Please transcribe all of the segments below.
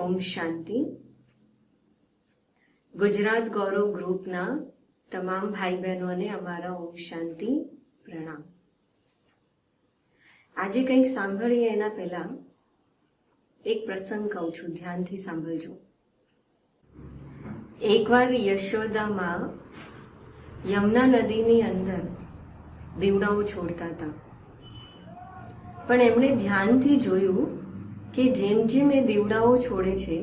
ઓમ શાંતિ. ગુજરાત ગૌરવ ગ્રુપના તમામ ભાઈ બહેનોને અમારા ઓમ શાંતિ પ્રણામ. આજે કંઈક સાંભળીએ એના પહેલા એક પ્રસંગ કહું છું, ધ્યાનથી સાંભળજો. એકવાર યશોદામાં યમુના નદીની અંદર દીવડાઓ છોડતા હતા, પણ એમણે ધ્યાનથી જોયું કે જેમ જેમ એ દીવડાઓ છોડે છે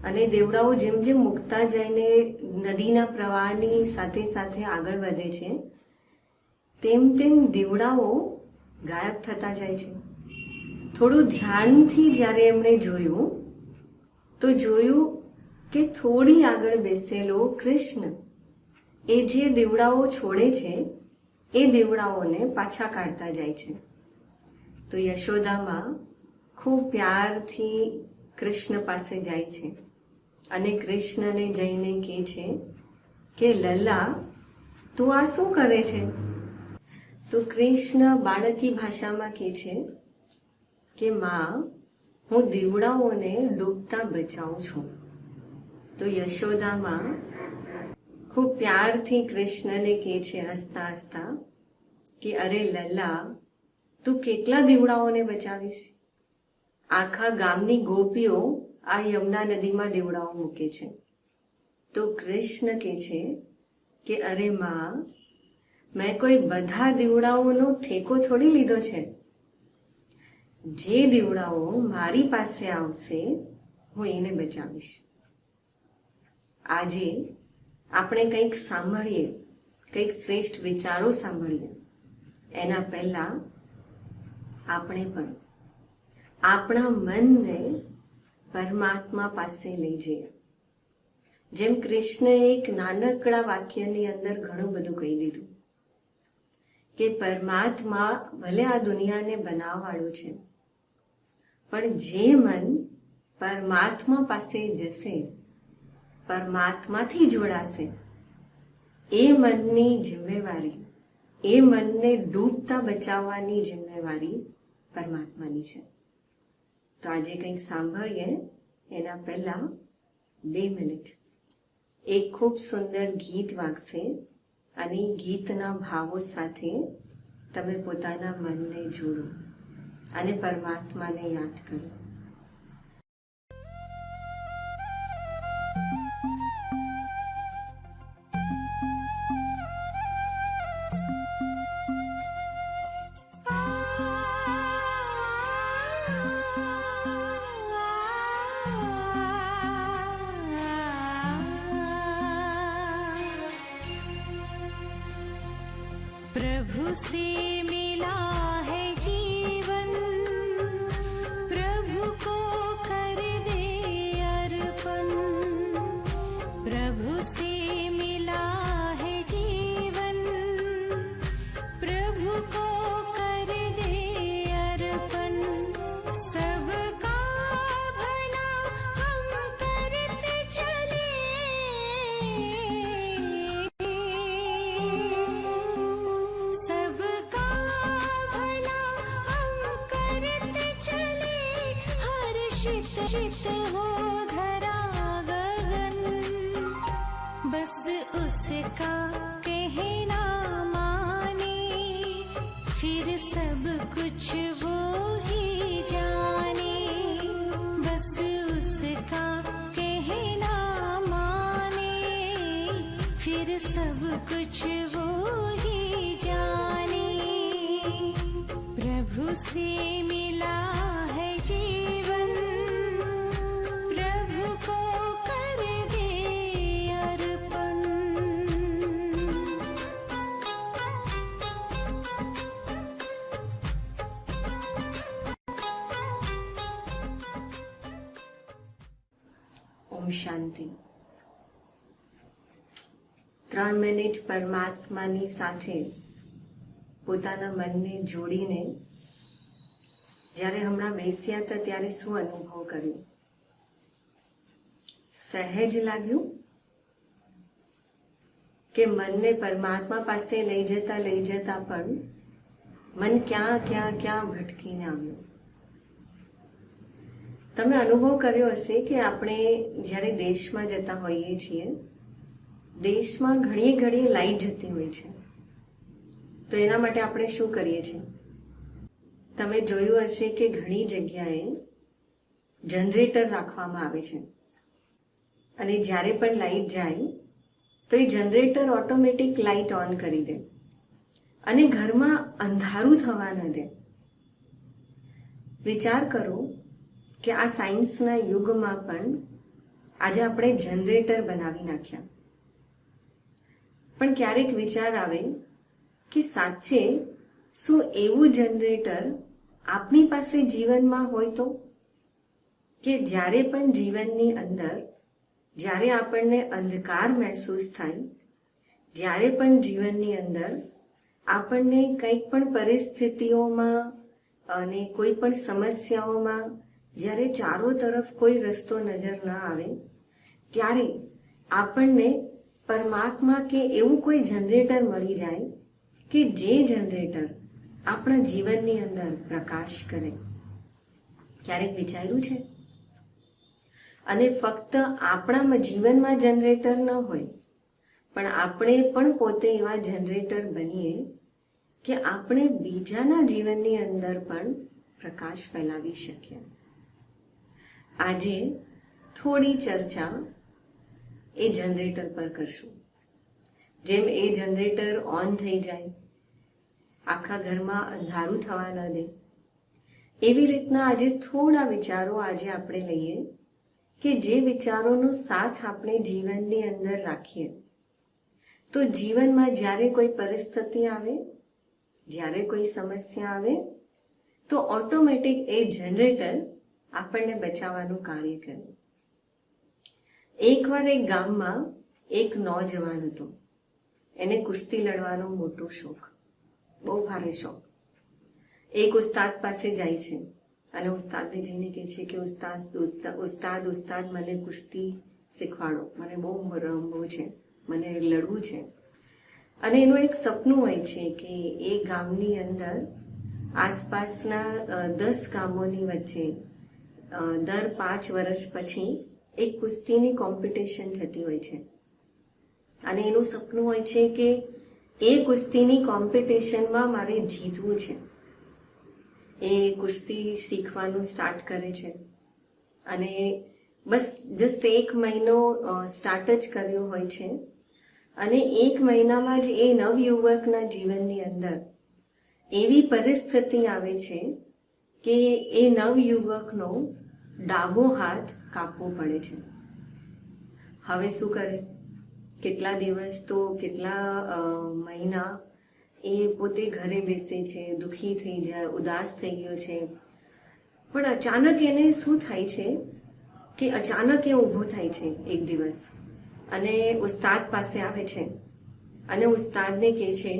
અને દીવડાઓ જેમ જેમ મૂકતા જઈને નદીના પ્રવાહની સાથે સાથે આગળ વધે છે, તેમ તેમ દીવડાઓ ગાયબ થતા જાય છે. થોડું ધ્યાનથી જ્યારે એમણે જોયું તો જોયું કે થોડી આગળ બેસેલો કૃષ્ણ એ જે દીવડાઓ છોડે છે એ દીવડાઓને પાછા કાઢતા જાય છે. તો યશોદામાં ખૂબ પ્યારથી કૃષ્ણ પાસે જાય છે અને કૃષ્ણને જઈને કહે છે કે લલ્લા, તું આ શું કરે છે? તો કૃષ્ણ બાળકી ભાષામાં કહે છે કે માં, હું દીવડાઓને ડૂબતા બચાવું છું. તો યશોદામાં ખૂબ પ્યારથી કૃષ્ણને કહે છે હસતા હસતા કે અરે લલ્લા, તું કેટલા દીવડાઓને બચાવીશ? આખા ગામની ગોપીઓ આ યમુના નદીમાં દીવડાઓ મૂકે છે. તો કૃષ્ણ કહે છે કે અરે માં, મેં કોઈ બધા દીવડાઓનો ઠેકો થોડી લીધો છે. જે દીવડાઓ મારી પાસે આવશે હું એને બચાવીશ. આજે આપણે કંઈક સાંભળીએ, કંઈક શ્રેષ્ઠ વિચારો સાંભળીએ એના પહેલા આપણે પણ આપણા મનને પરમાત્મા પાસે લઈ જઈએ. જેમ કૃષ્ણએ એક નાનકડા વાક્યની અંદર ઘણું બધું કહી દીધું કે પરમાત્મા ભલે આ દુનિયાને બનાવવાળો છે, પણ જે મન પરમાત્મા પાસે જશે, પરમાત્માથી જોડાશે, એ મનની જિમ્મેવારી, એ મનને ડૂબતા બચાવવાની જિમ્મેવારી પરમાત્માની છે. તો આજે કંઈક સાંભળીએ એના પહેલા 2 મિનિટ એક ખૂબ સુંદર ગીત વાગશે અને ગીતના ભાવો સાથે તમે પોતાના મનને જોડો અને પરમાત્માને યાદ કરો. प्रभु से मिला है जीवन, प्रभु को कर दे अर्पण. प्रभु से मिला है जीवन, प्रभु को कर दे अर्पण. सबका भला हम करते चले, सबका भला हम करते चले. हर्षित हो धरा गगन, बस उसका कहना माने, फिर सब कुछ वो ही जाने. बस उसका कहना माने, फिर सब कुछ वो ही जाने. प्रभु से मिला है जीवन, प्रभु को कर दे अर्पण. ઓમ શાંતિ. 3 મિનિટ પરમાત્માની સાથે પોતાના મનને જોડીને જ્યારે હમણાં બેસ્યા હતા ત્યારે શું અનુભવ કર્યો? સહેજ લાગ્યું કે મનને પરમાત્મા પાસે લઈ જતા પણ મન ક્યાં ભટકીને આવ્યું. તમે અનુભવ કર્યો હશે કે આપણે જ્યારે દેશમાં જતા હોઈએ છીએ, દેશમાં ઘણી ઘણી લાઈટ જતી હોય છે, તો એના માટે આપણે શું કરીએ છીએ? તમે જોયું હશે કે ઘણી જગ્યાએ જનરેટર રાખવામાં આવે છે અને જ્યારે પણ લાઈટ જાય તો એ જનરેટર ઓટોમેટિક લાઈટ ઓન કરી દે અને ઘરમાં અંધારું થવા ન દે. વિચાર કરો કે આ સાયન્સના યુગમાં પણ આજે આપણે જનરેટર બનાવી નાખ્યા. પણ ક્યારેક વિચાર આવે કે સાચે શું એવું જનરેટર આપણી પાસે જીવનમાં હોય તો? કે જ્યારે પણ જીવનની અંદર જ્યારે આપણને અંધકાર મહેસૂસ થાય, જ્યારે પણ જીવનની અંદર આપણને કંઈક પણ પરિસ્થિતિઓમાં અને કોઈ પણ સમસ્યાઓમાં જ્યારે ચારો તરફ કોઈ રસ્તો નજર ન આવે, ત્યારે આપણને પરમાત્મા કે એવું કોઈ જનરેટર મળી જાય કે જે જનરેટર આપણા જીવનની અંદર પ્રકાશ કરે. ક્યારેક વિચાર્યું છે? અને ફક્ત આપણા જીવનમાં જનરેટર ન હોય, પણ આપણે પણ પોતે એવા જનરેટર બનીએ કે આપણે બીજાના જીવનની અંદર પણ પ્રકાશ ફેલાવી શકીએ. આજે થોડી ચર્ચા એ જનરેટર પર કરશું. જેમ એ જનરેટર ઓન થઈ જાય, આખા ઘરમાં અંધારું થવા ન દે, એવી રીતના આજે થોડા વિચારો આજે આપણે લઈએ કે જે વિચારોનો સાથ આપણે જીવનની અંદર રાખીએ તો જીવનમાં જ્યારે કોઈ પરિસ્થિતિ આવે, જ્યારે કોઈ સમસ્યા આવે, તો ઓટોમેટિક એ જનરેટર આપણને બચાવવાનું કાર્ય કરે. એકવાર એક ગામમાં એક નોજવાન હતો. એને કુસ્તી લડવાનો મોટો શોખ, બહુ ભારે શોખ. એક ઉસ્તાદ પાસે જાય છે અને ઉસ્તાદને જઈને કહે છે કે ઉસ્તાદ મને કુસ્તી શીખવાડો, મને બહુ રમવું છે, મને લડવું છે. અને એનું એક સપનું હોય છે કે એ ગામની અંદર આસપાસના 10 ગામોની વચ્ચે દર 5 વર્ષ પછી એક કુસ્તીની કોમ્પિટિશન થતી હોય છે અને એનું સપનું હોય છે કે એ કુસ્તીની કોમ્પિટિશનમાં મારે જીતવું છે. એ કુસ્તી શીખવાનું સ્ટાર્ટ કરે છે અને બસ જસ્ટ 1 મહિનો સ્ટાર્ટ જ કર્યો હોય છે અને 1 મહિનામાં જ એ નવયુવકના જીવનની અંદર એવી પરિસ્થિતિ આવે છે કે એ નવયુવકનો ડાબો હાથ કાપવો પડે છે. હવે શું કરે? કેટલા દિવસ તો કેટલા મહિના એ પોતે ઘરે બેસે છે, દુઃખી થઈ જાય, ઉદાસ થઈ ગયો છે. પણ અચાનક એને શું થાય છે કે અચાનક એ ઊભો થાય છે એક દિવસ અને ઉસ્તાદ પાસે આવે છે અને ઉસ્તાદને કહે છે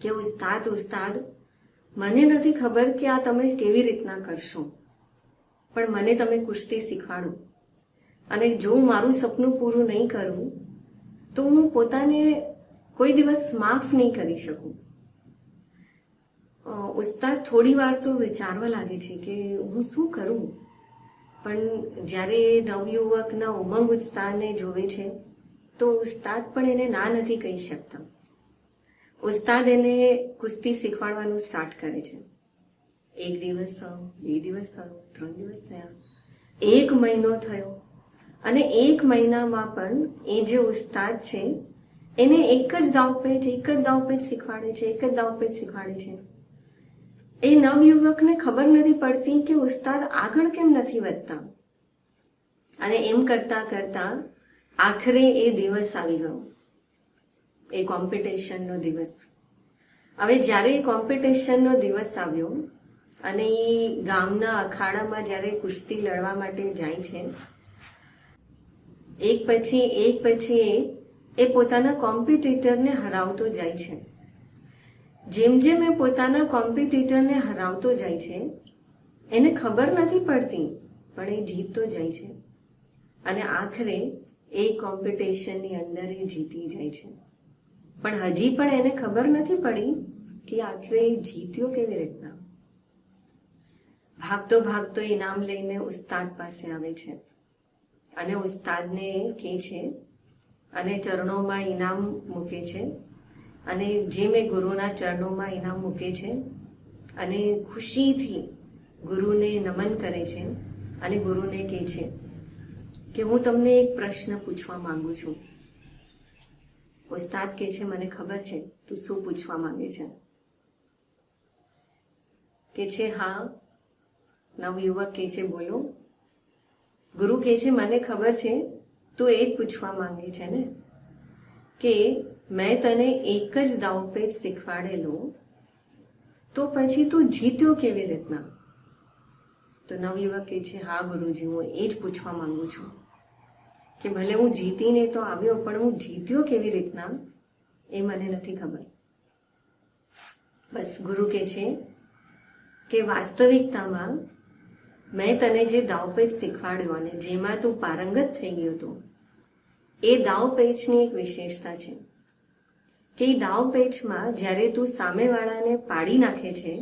કે ઉસ્તાદ મને નથી ખબર કે આ તમે કેવી રીતના કરશો, પણ મને તમે કુસ્તી શીખવાડો અને જો મારું સપનું પૂરું નહીં કરું તો હું પોતાને કોઈ દિવસ માફ નહીં કરી શકું. ઉસ્તાદ થોડી વાર તો વિચારવા લાગે છે કે હું શું કરું, પણ જ્યારે નવયુવકના ઉમંગ ઉત્સાહને જોવે છે તો ઉસ્તાદ પણ એને ના નથી કહી શકતા. ઉસ્તાદ એને કુસ્તી શીખવાડવાનું સ્ટાર્ટ કરે છે. 1 દિવસ થયો, 2 દિવસ થયો, 3 દિવસ થયા, 1 મહિનો થયો અને 1 મહિનામાં પણ એ જે ઉસ્તાદ છે એને એક જ દાવપેચ શીખવાડે છે. એ નવયુવકને ખબર નથી પડતી કે ઉસ્તાદ આગળ કેમ નથી વધતા. અને એમ કરતા કરતા આખરે એ દિવસ આવી ગયો, એ કોમ્પિટિશનનો દિવસ. હવે જ્યારે એ કોમ્પિટિશનનો દિવસ આવ્યો અને એ ગામના અખાડામાં જ્યારે કુસ્તી લડવા માટે જાય છે, એક પછી એ પોતાના કોમ્પિટિટરને હરાવતો જાય છે. જેમ જેમ એ પોતાના કોમ્પિટિટરને હરાવતો જાય છે એને ખબર નથી પડતી, પણ એ જીતતો જાય છે અને આખરે એ કોમ્પિટિશનની અંદર એ જીતી જાય છે. પણ હજી પણ એને ખબર નથી પડી કે આખરે એ જીત્યો કેવી રીતના. ભાગતો ભાગતો ઇનામ લઈને ઉસ્તાદ પાસે આવે છે અને ઉસ્તાદને કહે છે અને ચરણોમાં ઇનામ મૂકે છે અને જે મેં ગુરુના ચરણોમાં ઇનામ મૂકે છે અને ખુશીથી ગુરુને નમન કરે છે અને ગુરુને કહે છે કે હું તમને એક પ્રશ્ન પૂછવા માંગુ છું. ઉસ્તાદ કહે છે મને ખબર છે તું શું પૂછવા માંગે છે. કે છે હા. નવયુવક કહે છે બોલો. ગુરુ કહે છે મને ખબર છે તું એ પૂછવા માંગે છે ને કે મેં તને એક જ દાવપેચ શીખવાડેલો તો પછી તું જીત્યો કેવી રીતના. તો નવયુવક કહે છે હા ગુરુજી હું એ જ પૂછવા માંગુ છું કે ભલે હું જીતીને તો આવ્યો પણ હું જીત્યો કેવી રીતના એ મને નથી ખબર. બસ ગુરુ કહે છે કે વાસ્તવિકતામાં મેં તને જે દાવપેચ શીખવાડ્યો અને જેમાં તું પારંગત થઈ ગયો હતો એ દાવપેચની એક વિશેષતા છે કે એ દાવપેચમાં જ્યારે તું સામેવાળાને પાડી નાખે છે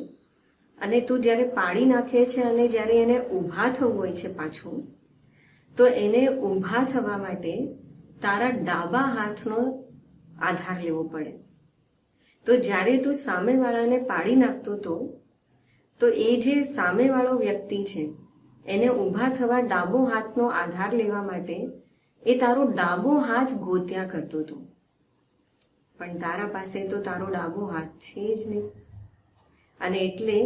અને તું જ્યારે પાડી નાખે છે અને જ્યારે એને ઊભા થવું હોય છે પાછું તો એને ઊભા થવા માટે તારા ડાબા હાથનો આધાર લેવો પડે. તો જ્યારે તું સામેવાળાને પાડી નાખતો હતો તો એ જે સામેવાળો વ્યક્તિ છે એને ઊભા થવા ડાબો હાથનો આધાર લેવા માટે એ તારો ડાબો હાથ ગોત્યા કરતો હતો પણ તારા પાસે તો તારો ડાબો હાથ છે જ નહીં. અને એટલે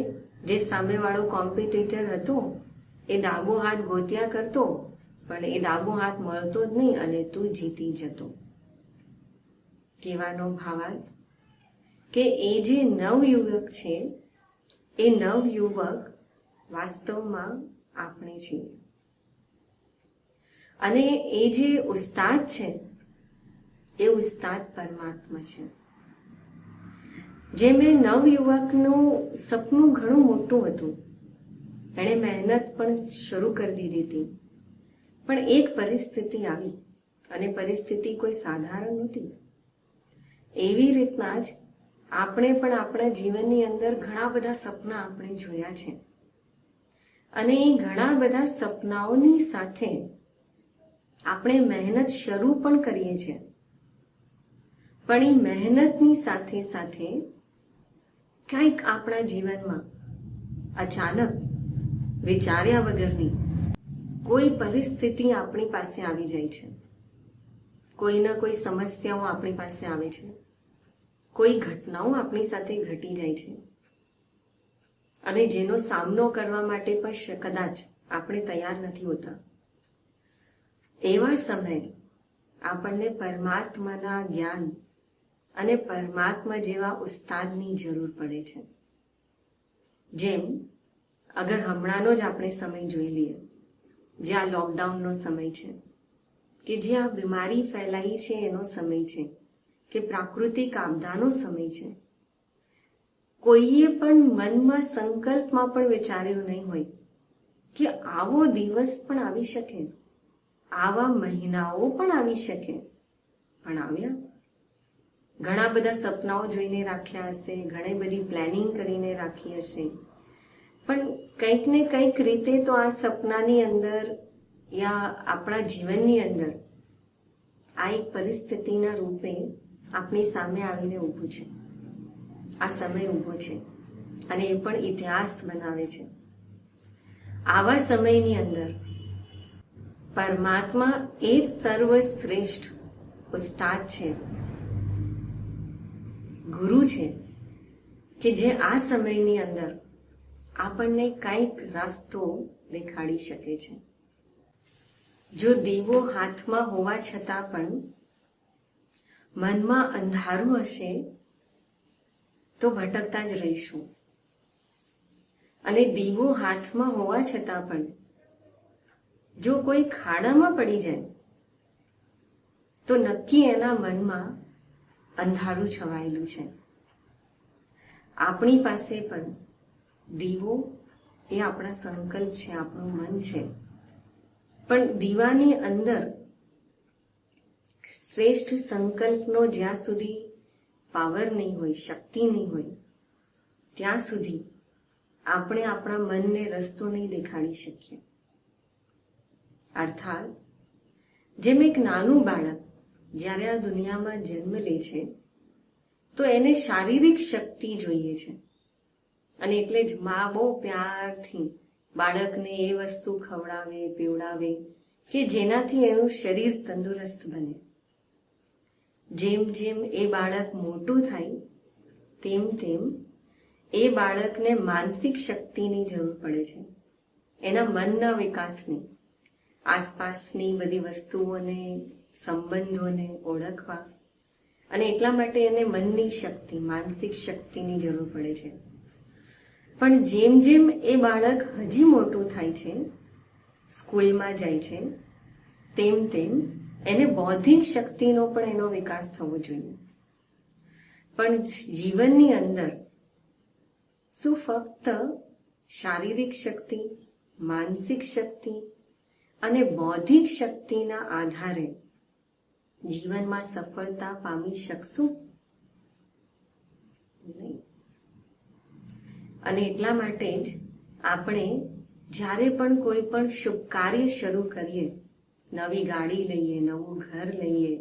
જે સામેવાળો કોમ્પિટિટર હતો એ ડાબો હાથ ગોત્યા કરતો પણ એ ડાબો હાથ મળતો જ નહીં અને તું જીતી જતો. કહેવાનો ભાવાર્થ કે એ જે નવયુવક છે એ નવયુવક વાસ્તવમાં આપણે છીએ અને એ જે ઉસ્તાદ છે એ ઉસ્તાદ પરમાત્મા છે. જે મેં નવયુવકનું સપનું ઘણું મોટું હતું, એણે મહેનત પણ શરૂ કરી દીધી હતી પણ એક પરિસ્થિતિ આવી અને પરિસ્થિતિ કોઈ સાધારણ નહોતી. એવી રીતના જ આપણે પણ આપણા જીવનની અંદર ઘણા બધા સપના આપણે જોયા છે અને એ ઘણા બધા સપનાઓની સાથે આપણે મહેનત શરૂ પણ કરીએ છીએ પણ એ મહેનતની સાથે સાથે કંઈક આપણા જીવનમાં અચાનક વિચાર્યા વગરની કોઈ પરિસ્થિતિ આપણી પાસે આવી જાય છે. કોઈના કોઈ સમસ્યાઓ આપણી પાસે આવે છે, કોઈ ઘટનાઓ આપણી સાથે ઘટી જાય છે અને જેનો સામનો કરવા માટે પણ કદાચ આપણે તૈયાર નથી હોતા. એવા સમયે આપણને પરમાત્માના જ્ઞાન અને પરમાત્મા જેવા ઉસ્તાદની જરૂર પડે છે. જેમ અગર હમણાંનો જ આપણે સમય જોઈ લઈએ, જે આ લોકડાઉનનો સમય છે કે જે આ બીમારી ફેલાઈ છે એનો સમય છે કે પ્રાકૃતિક આપદાનો સમય છે. કોઈએ પણ મનમાં સંકલ્પમાં પણ વિચાર્યું નહીં હોય કે આવો દિવસ પણ આવી શકે, આવા મહિનાઓ પણ આવી શકે, પણ આવ્યા. ઘણા બધા સપનાઓ જોઈને રાખ્યા હશે, ઘણી બધી પ્લાનિંગ કરીને રાખી હશે, પણ કંઈક ને કંઈક રીતે તો આ સપનાની અંદર યા આપણા જીવનની અંદર આ એક પરિસ્થિતિના રૂપે આપણી સામે આવીને ઊભું છે. આ સમય ઊભો છે અને એ પણ ઇતિહાસ બનાવે છે. આવા સમયની અંદર પરમાત્મા એ જ સર્વશ્રેષ્ઠ ઉસ્તાદ છે, ગુરુ છે કે જે આ સમયની અંદર આપણને કંઈક રસ્તો દેખાડી શકે છે. જો દીવો હાથમાં હોવા છતાં પણ મનમાં અંધારું હશે તો ભટકતા જ રહીશું અને દીવો હાથમાં હોવા છતાં પણ જો કોઈ ખાડામાં પડી જાય તો નક્કી એના મનમાં અંધારું છવાયેલું છે. આપણી પાસે પણ દીવો એ આપણા સંકલ્પ છે, આપણું મન છે, પણ દીવાની અંદર શ્રેષ્ઠ સંકલ્પનો જ્યાં સુધી પાવર નહીં હોય, શક્તિ નહીં હોય, ત્યાં સુધી આપણે આપણા મનને રસ્તો નહીં દેખાડી શકીએ. અર્થાત જેમ એક નાનું બાળક જ્યારે આ દુનિયામાં જન્મ લે છે તો એને શારીરિક શક્તિ જોઈએ છે, અને એટલે જ મા બહુ પ્યારથી બાળકને એ વસ્તુ ખવડાવે પીવડાવે કે જેનાથી એનું શરીર તંદુરસ્ત બને. જેમ જેમ એ બાળક મોટું થાય તેમ તેમ એ બાળકને માનસિક શક્તિની જરૂર પડે છે, એના મનના વિકાસની, આસપાસની બધી વસ્તુઓને સંબંધોને ઓળખવા, અને એટલા માટે એને મનની શક્તિ, માનસિક શક્તિની જરૂર પડે છે. પણ જેમ જેમ એ બાળક હજી મોટું થાય છે, સ્કૂલમાં જાય છે, તેમ તેમ એને બૌદ્ધિક શક્તિનો પણ એનો વિકાસ થવો જોઈએ. પણ જીવનની અંદર શું ફક્ત શારીરિક શક્તિ, માનસિક શક્તિ અને બૌદ્ધિક શક્તિના આધારે જીવનમાં સફળતા પામી શકશું? નહીં. અને એટલા માટે જ આપણે જ્યારે પણ કોઈ પણ શુભ કાર્ય શરૂ કરીએ, નવી ગાડી લઈએ, નવું ઘર લઈએ,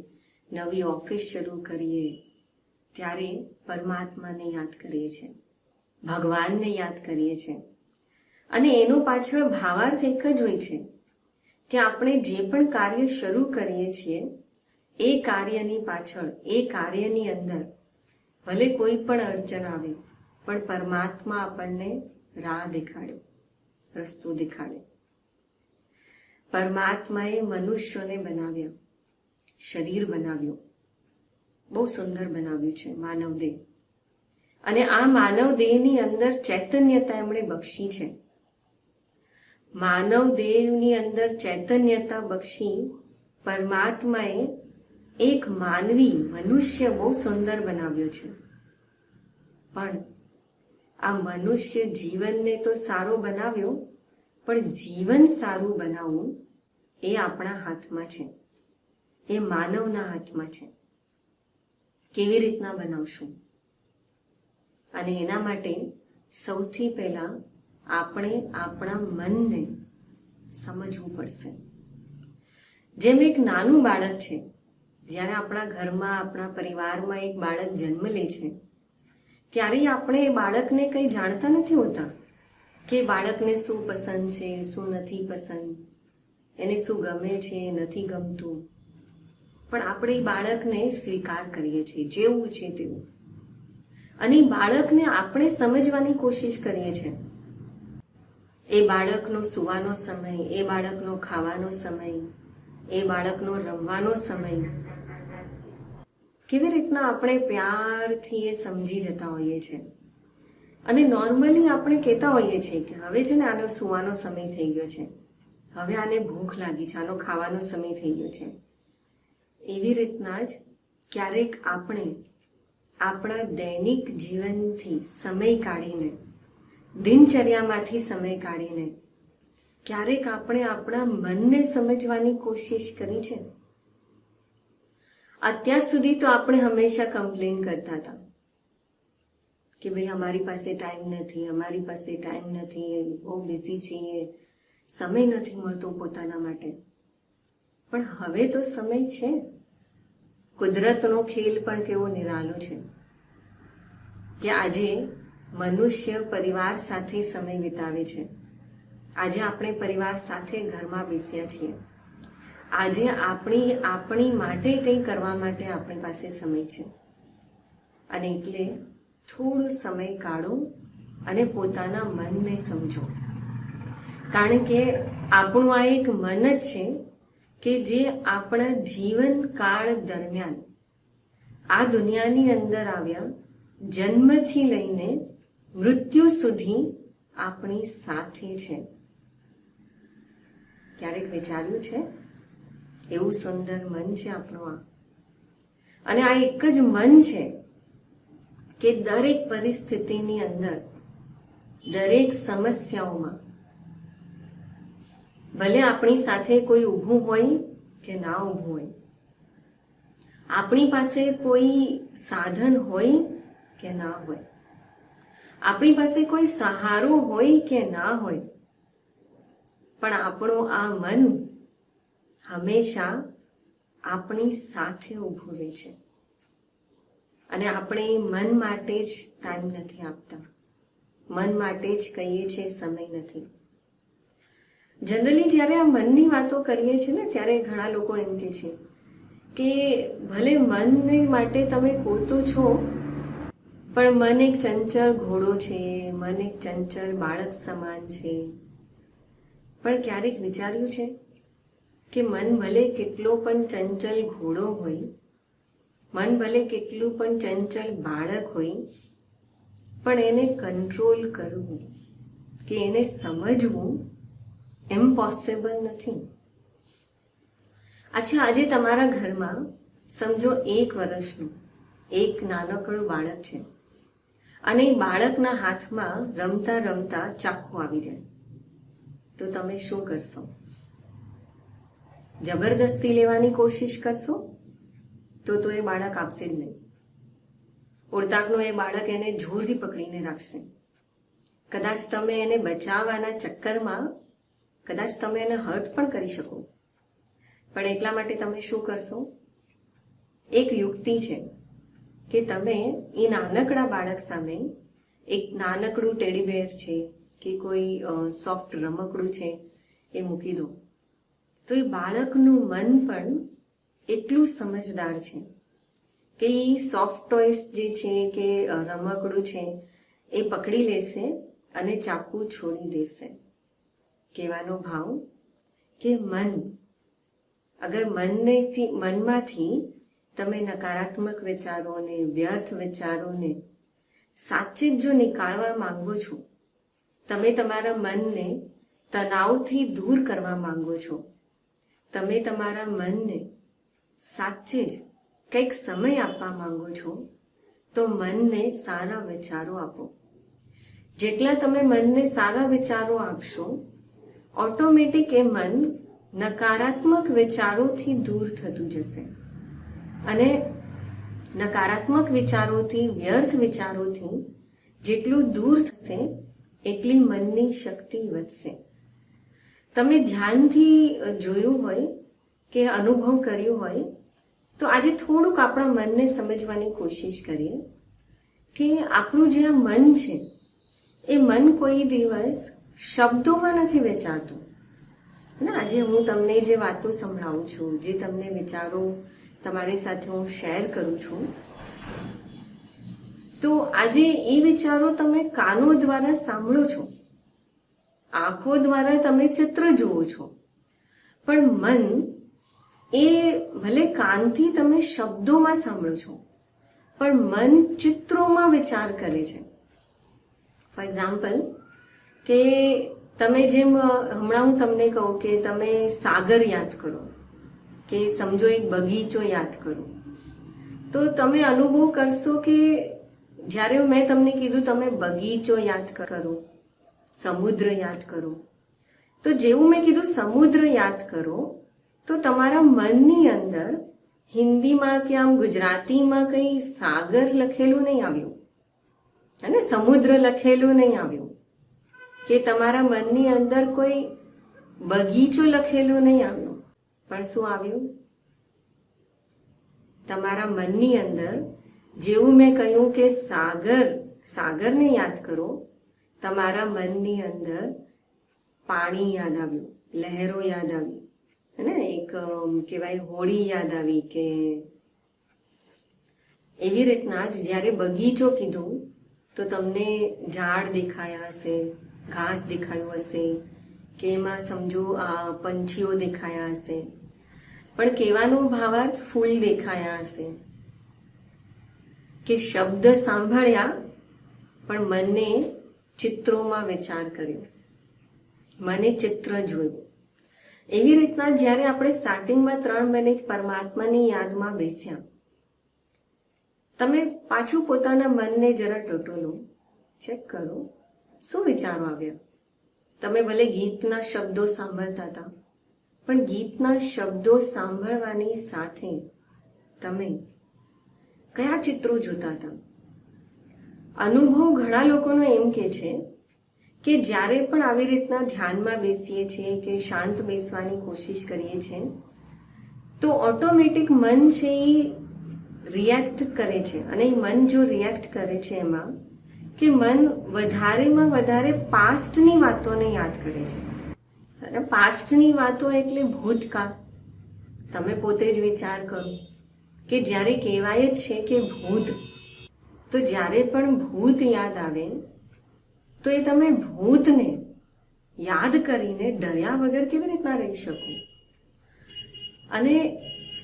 નવી ઓફિસ શરૂ કરીએ, ત્યારે પરમાત્માને યાદ કરીએ છીએ, ભગવાનને યાદ કરીએ છીએ. અને એનો પાછળ ભાવાર્થ એક જ હોય છે કે આપણે જે પણ કાર્ય શરૂ કરીએ છીએ એ કાર્યની પાછળ, એ કાર્યની અંદર ભલે કોઈ પણ અડચણ આવે, પણ પરમાત્મા આપણને રાહ દેખાડે, રસ્તો દેખાડે. પરમાત્માએ મનુષ્યોને બનાવ્યા, શરીર બનાવ્યું, બહુ સુંદર બનાવ્યું છે માનવ દેહ. અને આ માનવ દેહની અંદર ચૈતન્યતા એમણે બક્ષી છે. માનવ દેહની અંદર ચૈતન્યતા બક્ષી પરમાત્માએ એક માનવી, મનુષ્ય બહુ સુંદર બનાવ્યો છે. પણ આ મનુષ્ય જીવનને તો સારો બનાવ્યો, પણ જીવન સારું બનાવવું એ આપણા હાથમાં છે, એ માનવના હાથમાં છે. કેવી રીતના બનાવશું? અને એના માટે સૌથી પહેલા આપણે આપણા મનને સમજવું પડશે. જેમ એક નાનું બાળક છે, જ્યારે આપણા ઘરમાં, આપણા પરિવારમાં એક બાળક જન્મ લે છે, ત્યારે આપણે એ બાળકને કંઈ જાણતા નથી હોતા કે બાળકને શું પસંદ છે, શું નથી પસંદ, એને શું ગમે છે, નથી ગમતું. પણ આપણે એ બાળકને સ્વીકાર કરીએ છીએ જેવું છે તેવું, અને એ બાળકને આપણે સમજવાની કોશિશ કરીએ છીએ. એ બાળકનો સૂવાનો સમય, એ બાળકનો ખાવાનો સમય, એ બાળકનો રમવાનો સમય, કેવી રીતના આપણે પ્યારથી એ સમજી જતા હોઈએ છીએ. અને નોર્મલી આપણે કહેતા હોઈએ છીએ કે હવે છે ને આનો સૂવાનો સમય થઈ ગયો છે, હવે આને ભૂખ લાગી છે, આનો ખાવાનો સમય થઈ ગયો છે. એવી રીતના જ ક્યારેક આપણે આપણા દૈનિક જીવનથી સમય કાઢીને, દિનચર્યામાંથી સમય કાઢીને ક્યારેક આપણે આપણા મનને સમજવાની કોશિશ કરી છે. અત્યાર સુધી તો આપણે હંમેશા કમ્પ્લેન કરતા હતા કે ભાઈ અમારી પાસે ટાઈમ નથી, અમારી પાસે ટાઈમ નથી, બહુ બિઝી છીએ, સમય નથી મળતો પોતાના માટે. પણ હવે તો સમય છે. કુદરતનો ખેલ પણ કેવો નિરાલો છે કે આજે મનુષ્ય પરિવાર સાથે સમય વિતાવે છે. આજે આપણે પરિવાર સાથે ઘરમાં બેસ્યા છીએ. આજે આપણી માટે કંઈ કરવા માટે આપણી પાસે સમય છે. અને એટલે થોડો સમય કાઢો અને પોતાના મનને સમજો. કારણ કે આપણું આ એક મન જ છે કે જે આપણા જીવનકાળ દરમિયાન આ દુનિયાની અંદર આવ્યા, જન્મથી લઈને મૃત્યુ સુધી આપણી સાથે છે. ક્યારેક વિચાર્યું છે? એવું સુંદર મન છે આપણું આ. અને આ એક જ મન છે કે દરેક પરિસ્થિતિની અંદર, દરેક સમસ્યાઓમાં, ભલે આપણી સાથે કોઈ ઊભું હોય કે ના ઊભું હોય, આપણી પાસે કોઈ સાધન હોય કે ના હોય, આપણી પાસે કોઈ સહારો હોય કે ના હોય, પણ આપણું આ મન હંમેશા આપણી સાથે ઊભું રહે છે. અને આપણે મન માટે જ ટાઈમ નથી આપતા, મન માટે જ કહીએ છીએ સમય નથી. જનરલી જ્યારે આ મનની વાતો કરીએ છીએ ને, ત્યારે ઘણા લોકો એમ કહે છે કે ભલે મનને માટે તમે કહો તો છો, પણ મન એક ચંચળ ઘોડો છે, મન એક ચંચળ બાળક સમાન છે. પણ ક્યારેક વિચાર્યું છે કે મન ભલે કેટલો પણ ચંચળ ઘોડો હોય, મન ભલે કેટલું પણ ચંચળ બાળક હોય, પણ એને કંટ્રોલ કરવું કે એને સમજવું ઇમ્પોસિબલ નથી. અચ્છા, આજે તમારા ઘરમાં સમજો 1 વર્ષનું એક નાનકડું બાળક છે અને એ બાળકના હાથમાં રમતા રમતા ચાકુ આવી જાય, તો તમે શું કરશો? જબરદસ્તી લેવાની કોશિશ કરશો તો એ બાળક આપશે જ નહીં. ઓળતાકનો એ બાળક એને જોરથી પકડીને રાખશે. કદાચ તમે એને બચાવવાના ચક્કરમાં કદાચ તમે એને હર્ટ પણ કરી શકો, પણ એટલા માટે તમે શું કરશો? એક યુક્તિ છે કે તમે એ નાનકડા બાળક સામે એક નાનકડું ટેડી બેર છે કે કોઈ સોફ્ટ રમકડું છે એ મૂકી દો, તો એ બાળકનું મન પણ એટલું સમજદાર છે કે એ સોફ્ટ ટોયસ જે છે કે રમકડું છે એ પકડી લેશે અને ચાકુ છોડી દેશે. કહેવાનો ભાવ કે મન, અગર મનમાંથી તમે નકારાત્મક વિચારોને, વ્યર્થ વિચારોને સાચે જ જો નીકાળવા માંગો છો, તમે તમારા મનને તણાવથી દૂર કરવા માંગો છો, તમે તમારા મનને સાચે જ કંઈક સમય આપવા માંગો છો, તો મનને સારા વિચારો આપો. જેટલા તમે મનને સારા વિચારો આપશો, ઓટોમેટિક એ મન નકારાત્મક વિચારોથી દૂર થતું જશે. અને નકારાત્મક વિચારોથી, વ્યર્થ વિચારોથી જેટલું દૂર થશે એટલી મનની શક્તિ વધશે. તમે ધ્યાનથી જોયું હોય કે અનુભવ કર્યો હોય તો આજે થોડુંક આપણા મનને સમજવાની કોશિશ કરીએ કે આપણું જે આ મન છે એ મન કોઈ દિવસ શબ્દોમાં નથી વિચારતું. ને આજે હું તમને જે વાતો સંભળાવું છું, જે તમને વિચારો તમારી સાથે હું શેર કરું છું, તો આજે એ વિચારો તમે કાનો દ્વારા સાંભળો છો, આંખો દ્વારા તમે ચિત્ર જુઓ છો, પણ મન એ ભલે કાનથી તમે શબ્દોમાં સાંભળો છો, પણ મન ચિત્રોમાં વિચાર કરે છે. ફોર એક્ઝામ્પલ કે તમે જેમ હમણાં હું તમને કહું કે તમે સાગર યાદ કરો કે સમજો એક બગીચો યાદ કરો, તો તમે અનુભવ કરશો કે જ્યારે મેં તમને કીધું તમે બગીચો યાદ કરો, સમુદ્ર યાદ કરો, તો જેવું મેં કીધું સમુદ્ર યાદ કરો, તો તમારા મનની અંદર હિન્દીમાં કે આમ ગુજરાતીમાં કંઈ સાગર લખેલું નહીં આવ્યું અને સમુદ્ર લખેલું નહીં આવ્યું, કે તમારા મનની અંદર કોઈ બગીચો લખેલું નહીં આવ્યું, પણ શું આવ્યું? તમારા મનની અંદર જેવું મેં કહ્યું કે સાગરને યાદ કરો, તમારા મનની અંદર પાણી યાદ આવ્યું, લહેરો યાદ આવી, ને એક કહેવાય હોળી યાદ આવી. કે એવી રીતના જ જ્યારે બગીચો કીધું તો તમને ઝાડ દેખાયા હશે, ઘાસ દેખાયું હશે, કે એમાં સમજો આ પંછીઓ દેખાયા હશે, પણ કહેવાનો ભાવાર્થ ફૂલ દેખાયા હશે, કે શબ્દ સાંભળ્યા પણ મને ચિત્રોમાં વિચાર કર્યો, મને ચિત્ર જોયું. એવી રીતના જ્યારે આપણે સ્ટાર્ટિંગમાં 3 મિનિટ પરમાત્માની યાદમાં બેસ્યા, તમે પાછું પોતાના મનને જરા ટટોલો, ચેક કરો શું વિચારો આવ્યા. તમે ભલે ગીતના શબ્દો સાંભળતા હતા, પણ ગીતના શબ્દો સાંભળવાની સાથે તમે કયા ચિત્રો જોતા હતા? અનુભવ ઘણા લોકોનો એમ કે છે કે જ્યારે પણ આવી રીતના ધ્યાનમાં બેસીએ છીએ કે શાંત બેસવાની કોશિશ કરીએ છીએ તો ઓટોમેટિક મન છે એ રિએક્ટ કરે છે. અને એ મન જો રિએક્ટ કરે છે એમાં કે મન વધારેમાં વધારે પાસ્ટની વાતોને યાદ કરે છે. અને પાસ્ટની વાતો એટલે ભૂતકાળ. તમે પોતે જ વિચાર કરો કે જ્યારે કહેવાય જ છે કે ભૂત, તો જ્યારે પણ ભૂત યાદ આવે તો એ તમે ભૂતને યાદ કરીને ડર્યા વગર કેવી રીતના રહી શકો? અને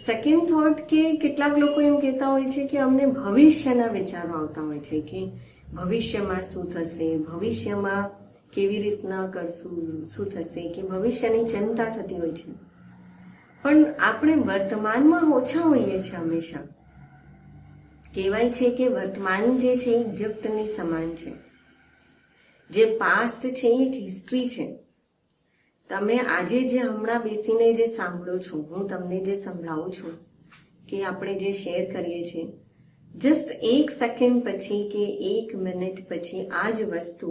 સેકન્ડ થોટ કે કેટલાક લોકો એમ કહેતા હોય છે કે અમને ભવિષ્યના વિચારો આવતા હોય છે કે ભવિષ્યમાં શું થશે, ભવિષ્યમાં કેવી રીતના કરશું, શું થશે, કે ભવિષ્યની ચિંતા થતી હોય છે. પણ આપણે વર્તમાનમાં ઓછા હોઈએ છીએ હંમેશા. કહેવાય છે કે વર્તમાન જે છે એ ગિફ્ટની સમાન છે. જે પાસ્ટ છે એ એક હિસ્ટ્રી છે. તમે આજે જે હમણાં બેસીને જે સાંભળો છો, હું તમને જે સંભળાવું છું કે આપણે જે શેર કરીએ છીએ, જસ્ટ 1 સેકન્ડ પછી કે 1 મિનિટ પછી આ જ વસ્તુ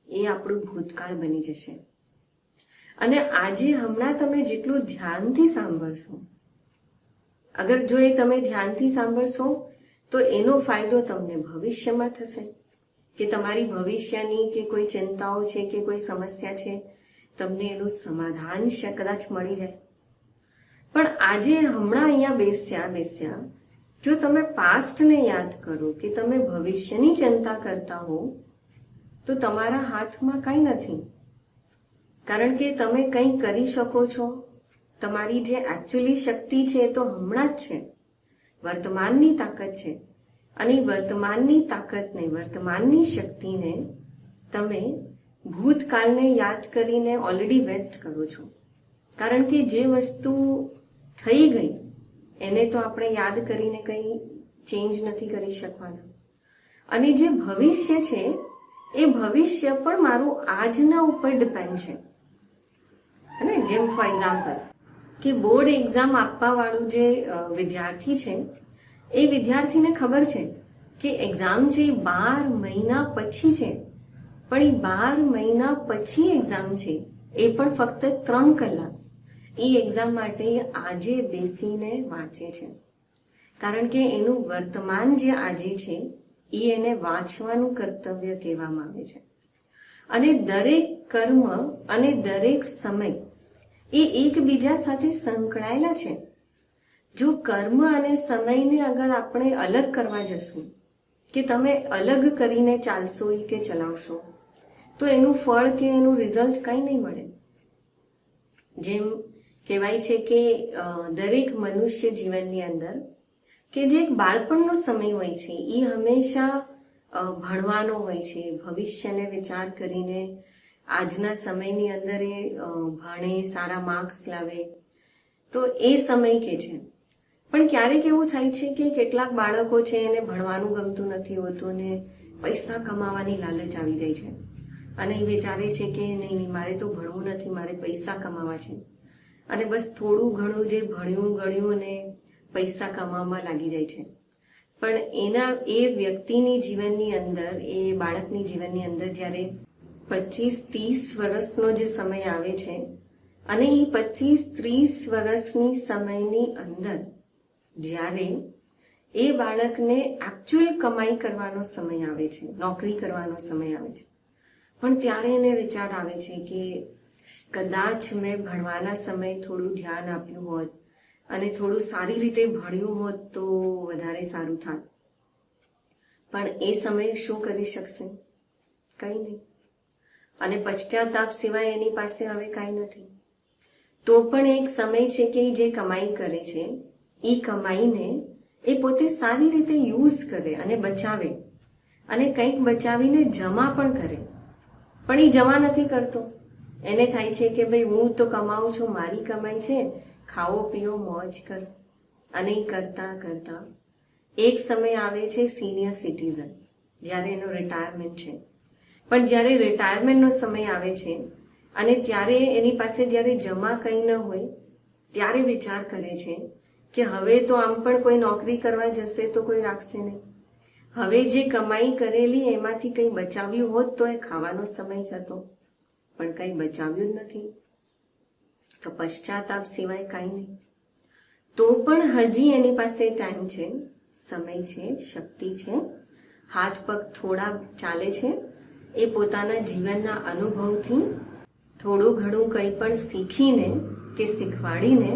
એ આપણું ભૂતકાળ બની જશે. અને આજે હમણાં તમે જેટલું ધ્યાનથી સાંભળશો, અગર જો એ તમે ધ્યાનથી સાંભળશો તો એનો ફાયદો તમને ભવિષ્યમાં થશે કે તમારી ભવિષ્યની કે કોઈ ચિંતાઓ છે કે કોઈ સમસ્યા છે, તમને એનું સમાધાન કદાચ મળી જાય. પણ આજે હમણાં અહીંયા બેસ્યા જો તમે પાસ્ટને યાદ કરો કે તમે ભવિષ્યની ચિંતા કરતા હો તો તમારા હાથમાં કંઈ નથી. કારણ કે તમે કંઈ કરી શકો છો, તમારી જે એકચ્યુઅલી શક્તિ છે એ તો હમણાં જ છે, વર્તમાનની તાકાત છે. અને વર્તમાનની તાકાતને, વર્તમાનની શક્તિને તમે ભૂતકાળને યાદ કરીને ઓલરેડી વેસ્ટ કરો છો. કારણ કે જે વસ્તુ થઈ ગઈ એને તો આપણે યાદ કરીને કંઈ ચેન્જ નથી કરી શકવાના. અને જે ભવિષ્ય છે એ ભવિષ્ય પણ મારું આજના ઉપર ડિપેન્ડ છે. અને જેમ ફોર એક્ઝામ્પલ કે બોર્ડ એક્ઝામ આપવા વાળું જે વિદ્યાર્થી છે એ વિદ્યાર્થીને ખબર છે કે એક્ઝામ છે 12 મહિના પછી છે, પણ એ 12 મહિના પછી એક્ઝામ છે એ પણ ફક્ત 3 કલાક એ એક્ઝામ માટે આજે બેસીને વાંચે છે. કારણ કે એનું વર્તમાન જે આજે છે એ એને વાંચવાનું કર્તવ્ય કહેવામાં આવે છે. અને દરેક કર્મ અને દરેક સમય એ એકબીજા સાથે સંકળાયેલા છે. જો કર્મ અને સમયને અગર આપણે અલગ કરવા જશું કે તમે અલગ કરીને ચાલશો કે ચલાવશો તો એનું ફળ કે એનું રિઝલ્ટ કંઈ નહીં મળે. જેમ કહેવાય છે કે દરેક મનુષ્ય જીવનની અંદર કે જે એક બાળપણનો સમય હોય છે એ હંમેશા ભણવાનો હોય છે, ભવિષ્યને વિચાર કરીને આજના સમયની અંદર એ ભણે, સારા માર્ક્સ લાવે, તો એ સમય કે છે. પણ ક્યારેક એવું થાય છે કે કેટલાક બાળકો છે એને ભણવાનું ગમતું નથી હોતું ને પૈસા કમાવાની લાલચ આવી જાય છે અને એ વિચારે છે કે નહીં મારે તો ભણવું નથી, મારે પૈસા કમાવા છે. અને બસ થોડું ઘણું જે ભણ્યું ગણ્યું ને પૈસા કમાવામાં લાગી જાય છે. પણ એ વ્યક્તિની જીવનની અંદર, એ બાળકની જીવનની અંદર જ્યારે 25-30 વર્ષનો જે સમય આવે છે અને એ 25-30 વર્ષની સમયની અંદર જ્યારે એ બાળકને એકચ્યુઅલ કમાઈ કરવાનો સમય આવે છે, નોકરી કરવાનો સમય આવે છે, પણ ત્યારે એને વિચાર આવે છે કે કદાચ મેં ભણવાના સમયે થોડું ધ્યાન આપ્યું હોત અને થોડું સારી રીતે ભણ્યું હોત તો વધારે સારું થાત. પણ એ સમયે શું કરી શકશે? કંઈ નહીં. અને પશ્ચાતાપ સિવાય એની પાસે હવે કાંઈ નથી. તો પણ એક સમય છે કે જે કમાઈ કરે છે એ કમાઈને એ પોતે સારી રીતે યુઝ કરે અને બચાવે અને કંઈક બચાવીને જમા પણ કરે. પણ એ જમા નથી કરતો. એને થાય છે કે ભાઈ હું તો કમાઉં છું, મારી કમાઈ છે, ખાઓ પીઓ મોજ કર. અને એ કરતા કરતા એક સમય આવે છે સિનિયર સિટીઝન, જ્યારે એનો રિટાયરમેન્ટ છે. પણ જ્યારે રિટાયરમેન્ટનો સમય આવે છે અને ત્યારે એની પાસે જ્યારે જમા કંઈ ન હોય ત્યારે વિચાર કરે છે કે હવે તો આમ પણ કોઈ નોકરી કરવા જશે તો કોઈ રાખશે નહીં, હવે જે કમાઈ કરેલી એમાંથી કંઈ બચાવ્યું હોત તો એ ખાવાનો સમય જતો, પણ કંઈ બચાવ્યું જ નથી, તો પશ્ચાતાપ સિવાય કાંઈ નહીં. તો પણ હજી એની પાસે ટાઈમ છે, સમય છે, શક્તિ છે, હાથ પગ થોડા ચાલે છે. એ પોતાના જીવનના અનુભવથી થોડું ઘણું કંઈ પણ શીખીને કે શીખવાડીને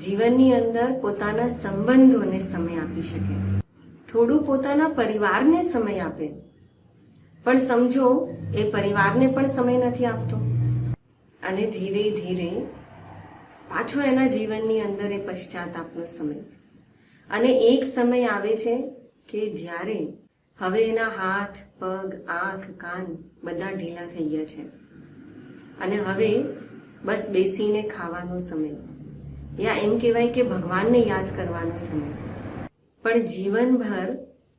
જીવનની અંદર પોતાના સંબંધોને સમય આપી શકે, થોડું પોતાના પરિવારને સમય આપે. પણ સમજો એ પરિવારને પણ સમય નથી આપતો અને ધીરે ધીરે પાછો એના જીવનની અંદર એ પશ્ચાતાપનો સમય. અને એક સમય આવે છે કે જ્યારે હવે એના હાથ પગ આંખ કાન બધા ઢીલા થઈ ગયા છે અને હવે બસ બેસીને ખાવાનો સમય, યા એમ કહેવાય કે ભગવાનને યાદ કરવાનો સમય. પણ જીવનભર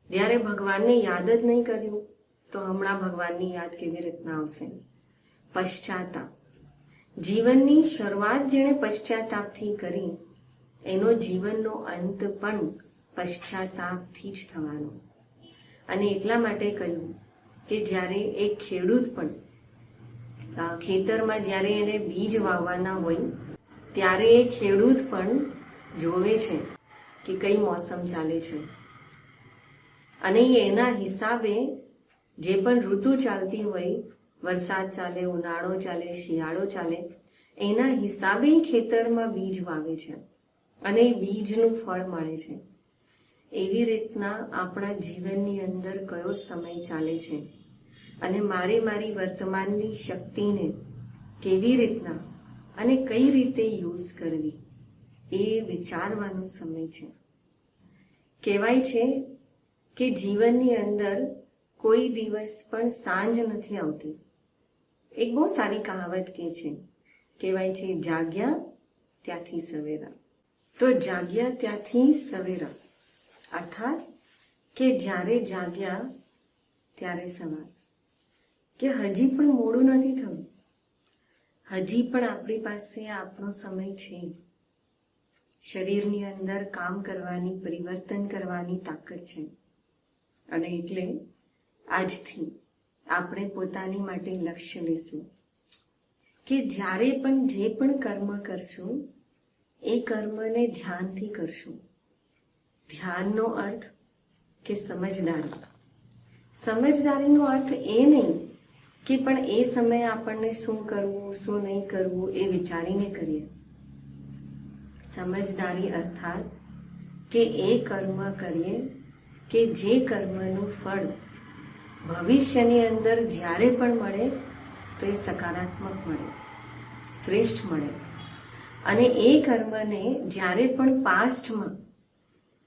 જ્યારે ભગવાનને યાદ જ નહીં કર્યું તો હમણાં ભગવાનની યાદ કેવી રીતના આવશે? પશ્ચાતાપ. જીવનની શરૂઆત જેણે પશ્ચાતાપથી કરી એનો જીવનનો અંત પણ પશ્ચાતાપથી જ થવાનો. અને એટલા માટે કહ્યું કે જ્યારે એક ખેડૂત પણ ખેતરમાં જ્યારે એને બીજ વાવવાના હોય ત્યારે એ ખેડૂત પણ જોવે છે કે કઈ મોસમ ચાલે છે અને એના હિસાબે જે પણ ઋતુ ચાલતી હોય, વરસાદ ચાલે, ઉનાળો ચાલે, શિયાળો ચાલે, એના હિસાબે ખેતરમાં બીજ વાવે છે અને એ બીજનું ફળ મળે છે. એવી રીતના આપણા જીવનની અંદર કયો સમય ચાલે છે અને મારી વર્તમાનની શક્તિને કેવી રીતના અને કઈ રીતે યુઝ કરવી એ વિચારવાનો સમય છે. કહેવાય છે કે જીવનની અંદર કોઈ દિવસ પણ સાંજ નથી આવતી. એક બહુ સારી કહાવત કે છે, કહેવાય છે જાગ્યા ત્યાંથી સવેરા. તો જાગ્યા ત્યાંથી સવેરા અર્થાત કે જ્યારે જાગ્યા ત્યારે સવાર, કે હજી પણ મોડું નથી થયું, હજી પણ આપણી પાસે આપણો સમય છે. શરીરની અંદર કામ કરવાની, પરિવર્તન કરવાની તાકાત છે. અને એટલે આજથી આપણે પોતાની માટે લક્ષ્ય લેશું કે જ્યારે પણ જે પણ કર્મ કરશું એ કર્મને ધ્યાનથી કરશું. ધ્યાનનો અર્થ કે સમજદારી. સમજદારીનો અર્થ એ નહીં કે પણ એ સમયે આપણને શું કરવું શું નહીં કરવું એ વિચારીને કરીએ. સમજદારી અર્થાત કે એ કર્મ કરીએ કે જે કર્મનું ફળ ભવિષ્યની અંદર જ્યારે પણ મળે તો એ સકારાત્મક મળે, શ્રેષ્ઠ મળે. અને એ કર્મને જ્યારે પણ પાસ્ટમાં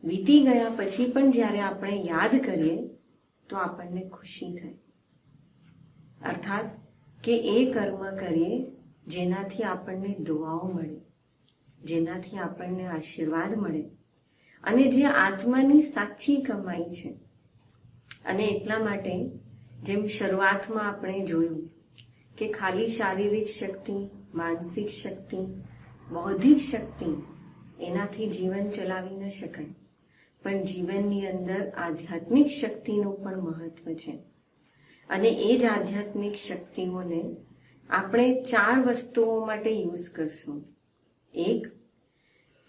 વીતી ગયા પછી પણ જ્યારે આપણે યાદ કરીએ તો આપણને ખુશી થાય. અર્થાત કે એ કર્મ કરીએ જેનાથી આપણને દુઆઓ મળે, જેનાથી આપણને આશીર્વાદ મળે અને જે આત્માની સાચી કમાઈ છે. અને એટલા માટે જેમ શરૂઆતમાં આપણે જોયું કે ખાલી શારીરિક શક્તિ, માનસિક શક્તિ, બૌદ્ધિક શક્તિ એનાથી જીવન ચલાવી ન શકાય, પણ જીવનની અંદર આધ્યાત્મિક શક્તિનું પણ મહત્વ છે. અને એ જ આધ્યાત્મિક શક્તિઓને આપણે 4 વસ્તુઓ માટે યુઝ કરશું. એક,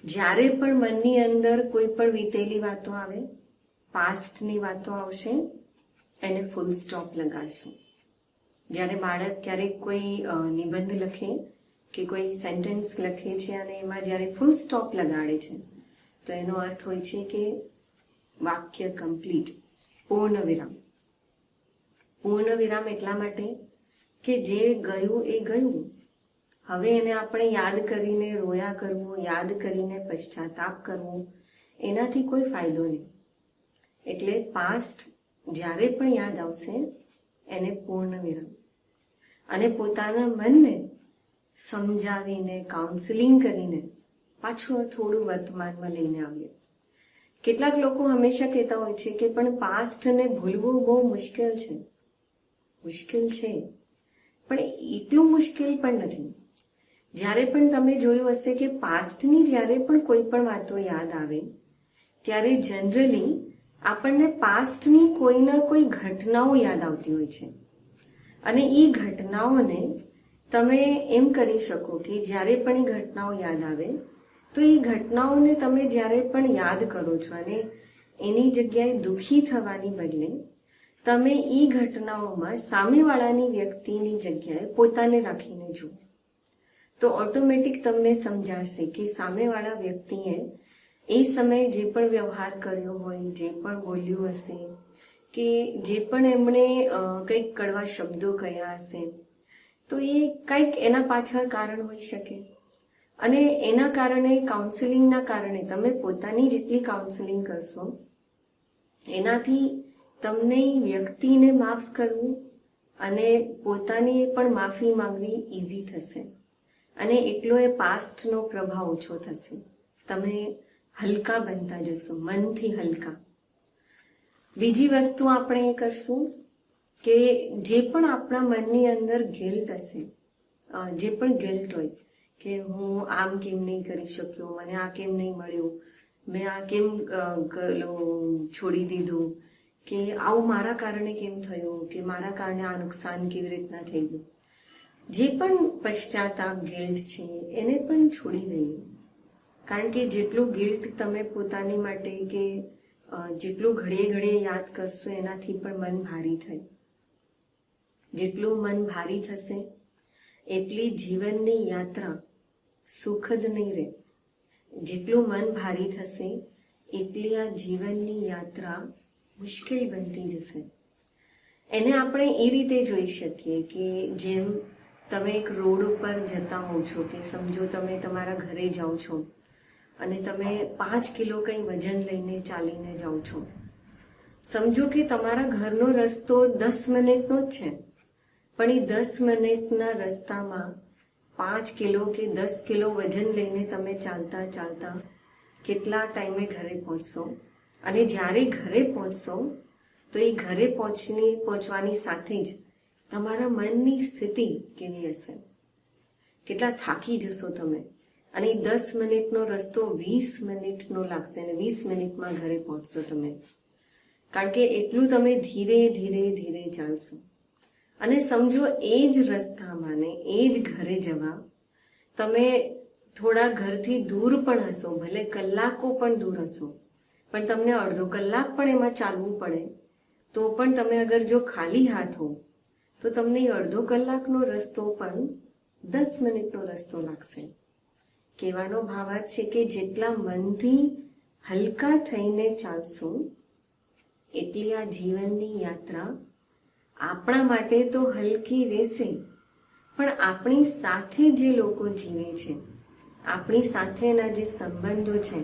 જ્યારે પણ મનની અંદર કોઈ પણ વીતેલી વાતો આવે, પાસ્ટની વાતો આવશે, એને ફૂલ સ્ટોપ લગાડશું. જ્યારે બાળક ક્યારેક કોઈ નિબંધ લખે કે કોઈ સેન્ટેન્સ લખે છે અને એમાં જ્યારે ફૂલ સ્ટોપ લગાડે છે તો એનો અર્થ હોય છે કે વાક્ય કમ્પ્લીટ, પૂર્ણ વિરામ. પૂર્ણ વિરામ એટલા માટે કે જે ગયું એ ગયું, હવે એને આપણે યાદ કરીને રોયા કરવું, યાદ કરીને પશ્ચાતાપ કરવો, એનાથી કોઈ ફાયદો નહીં. એટલે પાસ્ટ જ્યારે પણ યાદ આવશે એને પૂર્ણ વિરામ. અને પોતાના મનને સમજાવીને, કાઉન્સેલિંગ કરીને પાછું થોડું વર્તમાનમાં લઈને આવીએ. કેટલાક લોકો હંમેશા કહેતા હોય છે કે પણ પાસ્ટને ભૂલવું બહુ મુશ્કેલ છે. મુશ્કેલ છે, પણ એટલું મુશ્કેલ પણ નથી. જ્યારે પણ તમે જોયું હશે કે પાસ્ટની જ્યારે પણ કોઈ પણ વાતો યાદ આવે ત્યારે જનરલી આપણને પાસ્ટની કોઈના કોઈ ઘટનાઓ યાદ આવતી હોય છે અને એ ઘટનાઓને તમે એમ કરી શકો કે જ્યારે પણ એ ઘટનાઓ યાદ આવે તો એ ઘટનાઓને તમે જ્યારે પણ યાદ કરો છો અને એની જગ્યાએ દુઃખી થવાની બદલે તમે એ ઘટનાઓમાં સામેવાળાની વ્યક્તિની જગ્યાએ પોતાને રાખીને જુઓ તો ઓટોમેટિક તમને સમજાશે કે સામેવાળા વ્યક્તિએ એ સમયે જે પણ વ્યવહાર કર્યો હોય, જે પણ બોલ્યું હશે કે જે પણ એમણે કંઈક કડવા શબ્દો કહ્યા હશે તો એ કંઈક એના પાછળ કારણ હોઈ શકે અને એના કારણે કાઉન્સેલિંગના કારણે તમે પોતાની જેટલી કાઉન્સેલિંગ કરશો એનાથી તમને વ્યક્તિને માફ કરવું અને પોતાની પણ માફી માંગવી ઇઝી થશે અને એટલો એ પાસ્ટનો પ્રભાવ ઓછો થશે. તમે હલકા બનતા જશો, મનથી હલકા. બીજી વસ્તુ આપણે એ કરશું કે જે પણ આપણા મનની અંદર ગિલ્ટ હશે, જે પણ ગિલ્ટ હોય કે હું આમ કેમ નહીં કરી શક્યો, મને આ કેમ નહીં મળ્યું, મેં આ કેમ છોડી દીધું, કે આવું મારા કારણે કેમ થયું, કે મારા કારણે આ નુકસાન કેવી રીતના થઈ ગયું, જે પણ પશ્ચાતાપ ગિલ્ટ છે એને પણ છોડી દઈએ. કારણ કે જેટલું ગિલ્ટ તમે પોતાની માટે કે જેટલું ઘડીએ ઘડીએ યાદ કરશો એનાથી પણ મન ભારી થાય. જેટલું મન ભારી થશે એટલી જીવનની યાત્રા સુખદ નહીં રહે. જેટલું મન ભારી થશે એટલી આ જીવનની યાત્રા મુશ્કેલ બનતી જશે. એને આપણે એ રીતે જોઈ શકીએ કે જેમ તમે એક રોડ ઉપર જતા હોવ છો કે સમજો તમે તમારા ઘરે જાઓ છો અને તમે 5 કિલો કંઈ વજન લઈને ચાલીને જાઓ છો. સમજો કે તમારા ઘરનો રસ્તો 10 મિનિટનો જ છે પણ એ 10 મિનિટના રસ્તામાં 5 કિલો કે 10 કિલો વજન લઈને તમે ચાલતા ચાલતા કેટલા ટાઈમે ઘરે પહોંચશો અને જ્યારે ઘરે પહોંચશો તો એ ઘરે પહોંચવાની સાથે જ તમારા મનની સ્થિતિ કેવી હશે, કેટલા થાકી જશો તમે અને 10 મિનિટનો રસ્તો 20 મિનિટનો લાગશે અને 20 મિનિટમાં ઘરે પહોંચશો તમે. કારણ કે એટલું તમે ધીરે ધીરે ધીરે ચાલશો. અને સમજો એ જ રસ્તામાં ને એ જ ઘરે જવા તમે થોડા ઘરથી દૂર પણ હશો, ભલે કલાકો પણ દૂર હશો, પણ તમને અડધો કલાક પણ એમાં ચાલવું પડે તો પણ તમે અગર જો ખાલી હાથ હો તો તમને અડધો કલાકનો રસ્તો પણ 10 મિનિટનો રસ્તો લાગશે. કહેવાનો ભાવાર્થ છે કે જેટલા મનથી હલકા થઈને ચાલશો એટલી આ જીવનની યાત્રા આપણા માટે તો હલકી રહેશે પણ આપણી સાથે જે લોકો જીવે છે, આપણી સાથેના જે સંબંધો છે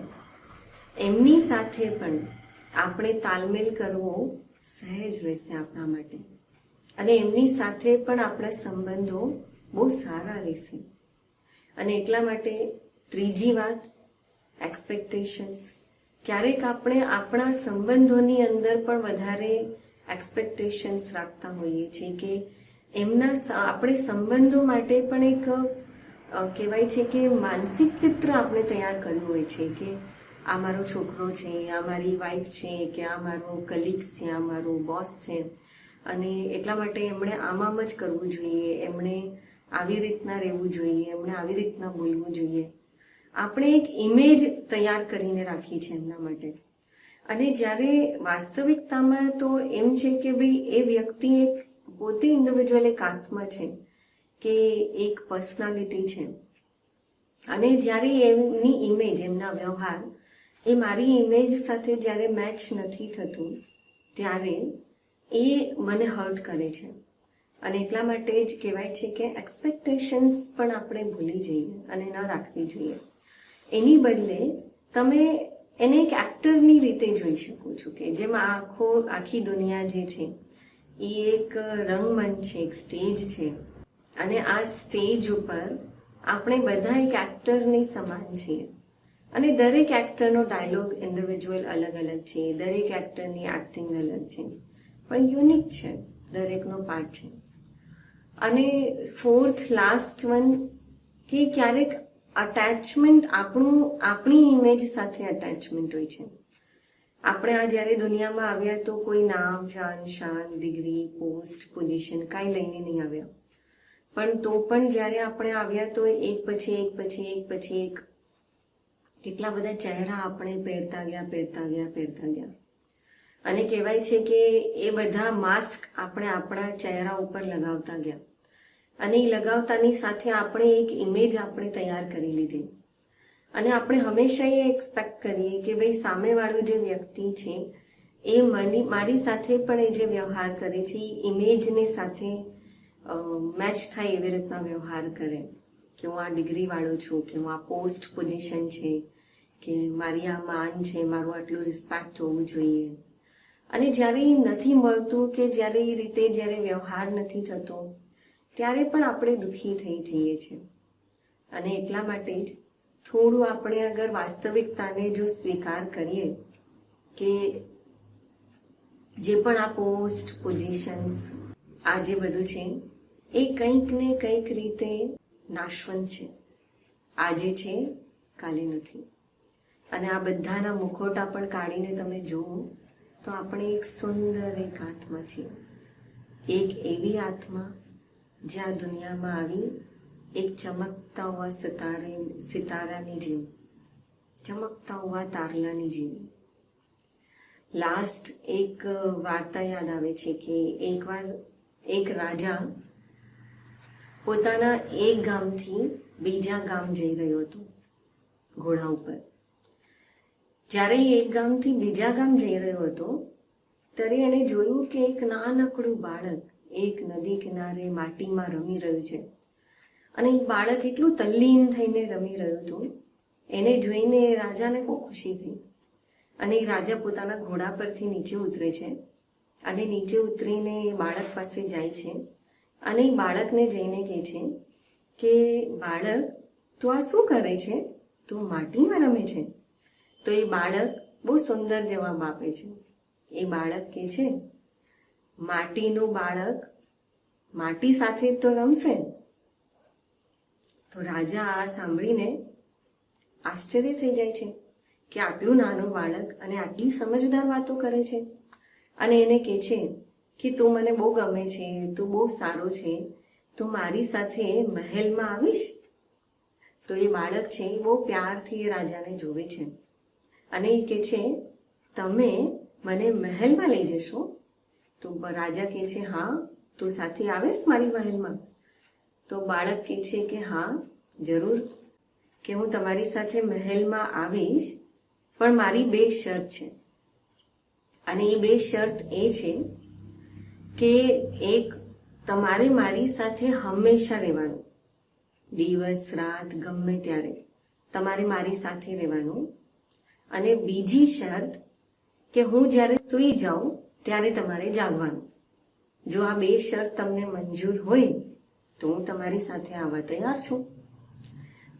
એમની સાથે પણ આપણે તાલમેલ કરવો સહેજ રહેશે આપણા માટે અને એમની સાથે પણ આપણા સંબંધો બહુ સારા રહેશે. અને એટલા માટે ત્રીજી વાત, એક્સપેક્ટેશન્સ. ક્યારેક આપણે આપણા સંબંધોની અંદર પણ વધારે એક્સપેક્ટેશન્સ રાખતા હોઈએ છીએ કે આપણે સંબંધો માટે પણ એક કહેવાય છે કે માનસિક ચિત્ર આપણે તૈયાર કર્યું હોય છે કે આ મારો છોકરો છે, આ મારી વાઈફ છે, કે આ મારો કલીગ્સ છે, આ મારો બોસ છે અને એટલા માટે એમણે આમ જ કરવું જોઈએ, એમણે આવી રીતના રહેવું જોઈએ, એમણે આવી રીતના બોલવું જોઈએ. આપણે એક ઇમેજ તૈયાર કરીને રાખી છે એમના માટે. અને જ્યારે વાસ્તવિકતામાં તો એમ છે કે ભાઈ એ વ્યક્તિ એક પોતે ઇન્ડિવિજ્યુઅલ એક આત્મા છે કે એક પર્સનાલિટી છે અને જ્યારે એમની ઇમેજ, એમના વ્યવહાર એ મારી ઇમેજ સાથે જ્યારે મેચ નથી થતું ત્યારે એ મને હર્ટ કરે છે. અને એટલા માટે જ કહેવાય છે કે એક્સપેક્ટેશન્સ પણ આપણે ભૂલી જઈએ અને ન રાખવી જોઈએ. એની બદલે તમે એને એક એક્ટરની રીતે જોઈ શકો છો કે જેમાં આખી દુનિયા જે છે એ એક રંગમંચ છે, એક સ્ટેજ છે અને આ સ્ટેજ ઉપર આપણે બધા એક એક્ટરની સમાન છીએ અને દરેક એક્ટરનો ડાયલોગ ઇન્ડિવિજ્યુઅલ અલગ અલગ છે, દરેક એક્ટરની એક્ટિંગ અલગ છે પણ યુનિક છે, દરેકનો પાર્ટ છે. અને ફોર્થ લાસ્ટ વન કે ક્યારેક અટેચમેન્ટ આપણી ઇમેજ સાથે અટેચમેન્ટ હોય છે. આપણે આ જ્યારે દુનિયામાં આવ્યા તો કોઈ નામ શાન ડિગ્રી પોસ્ટ પોઝિશન કાંઈ લઈને નહીં આવ્યા, પણ તો પણ જ્યારે આપણે આવ્યા તો એક પછી એક કેટલા બધા ચહેરા આપણે પહેરતા ગયા. અને કહેવાય છે કે એ બધા માસ્ક આપણે આપણા ચહેરા ઉપર લગાવતા ગયા, અને એ લગાવતાની સાથે આપણે એક ઇમેજ આપણે તૈયાર કરી લીધી. અને આપણે હંમેશા એ એક્સપેક્ટ કરીએ કે ભાઈ સામેવાળો જે વ્યક્તિ છે એ મારી સાથે પણ એ જે વ્યવહાર કરે છે એ ઇમેજને સાથે મેચ થાય એવી રીતના વ્યવહાર કરે, કે હું આ ડિગ્રીવાળો છું, કે હું આ પોસ્ટ પોઝિશન છે, કે મારી આ માન છે, મારું આટલું રિસ્પેક્ટ હોવું જોઈએ. અને જ્યારે એ નથી મળતું, કે જ્યારે એ રીતે જ્યારે વ્યવહાર નથી થતો, ત્યારે પણ આપણે દુઃખી થઈ જઈએ છીએ. અને એટલા માટે જ થોડું આપણે અગર વાસ્તવિકતાને જો સ્વીકાર કરીએ કે જે પણ આ પોસ્ટ પોઝિશન્સ આ જે બધું છે એ કંઈક ને કંઈક રીતે નાશવંત છે. આજે છે કાલે નથી. અને આ બધાના મુખોટા પણ કાઢીને તમે જુઓ તો આપણે એક સુંદર એક આત્મા છીએ, એક એવી આત્મા જે આ દુનિયામાં આવી એક ચમકતા હુआ સિતારાની જેમ, ચમકતા હુआ તારલાની જેવી. લાસ્ટ એક વાર્તા યાદ આવે છે કે એકવાર એક રાજા પોતાના એક ગામથી બીજા ગામ જઈ રહ્યો હતો ઘોડા ઉપર. જ્યારે એક ગામથી બીજા ગામ જઈ રહ્યો હતો ત્યારે એણે જોયું કે એક નાનકડું બાળક એક નદી કિનારે માટીમાં રમી રહ્યું છે. અને એ બાળક એટલું તલ્લીન થઈને રમી રહ્યું હતું, એને જોઈને રાજાને બહુ ખુશી થઈ. અને એ રાજા પોતાના ઘોડા પરથી નીચે ઉતરે છે, અને નીચે ઉતરીને એ બાળક પાસે જાય છે, અને એ બાળકને જઈને કહે છે કે બાળક તું આ શું કરે છે, તું માટીમાં રમે છે? તો એ બાળક બહુ સુંદર જવાબ આપે છે. એ બાળક કહે છે માટીનું બાળક માટી સાથે તો રમશે. તો રાજા આ સાંભળીને આશ્ચર્ય થઈ જાય છે કે આટલું નાનું બાળક અને આટલી સમજદાર વાતો કરે છે. અને એને કહે છે કે તું મને બહુ ગમે છે, તું બહુ સારો છે, તું મારી સાથે મહેલમાં આવીશ? તો એ બાળક છે એ બહુ પ્યારથી એ રાજાને જોવે છે, અને એ કહે છે તમે મને મહેલમાં લઈ જશો? તો રાજા કહે છે હા, તું સાથે આવીશ મારી મહેલમાં? તો બાળક કહે છે કે હા જરૂર, કે હું તમારી સાથે મહેલમાં આવીશ, પણ મારી 2 શરત છે. અને એ 2 શરત એ છે કે એક, તમારે મારી સાથે હંમેશા રહેવાનું, દિવસ રાત ગમે ત્યારે તમારે મારી સાથે રહેવાનું. અને બીજી શરત કે હું જ્યારે સૂઈ જાઉં ત્યારે તમારે જાગવાનું. જો આ 2 શરત તમને મંજૂર હોય તો હું તમારી સાથે આવવા તૈયાર છું.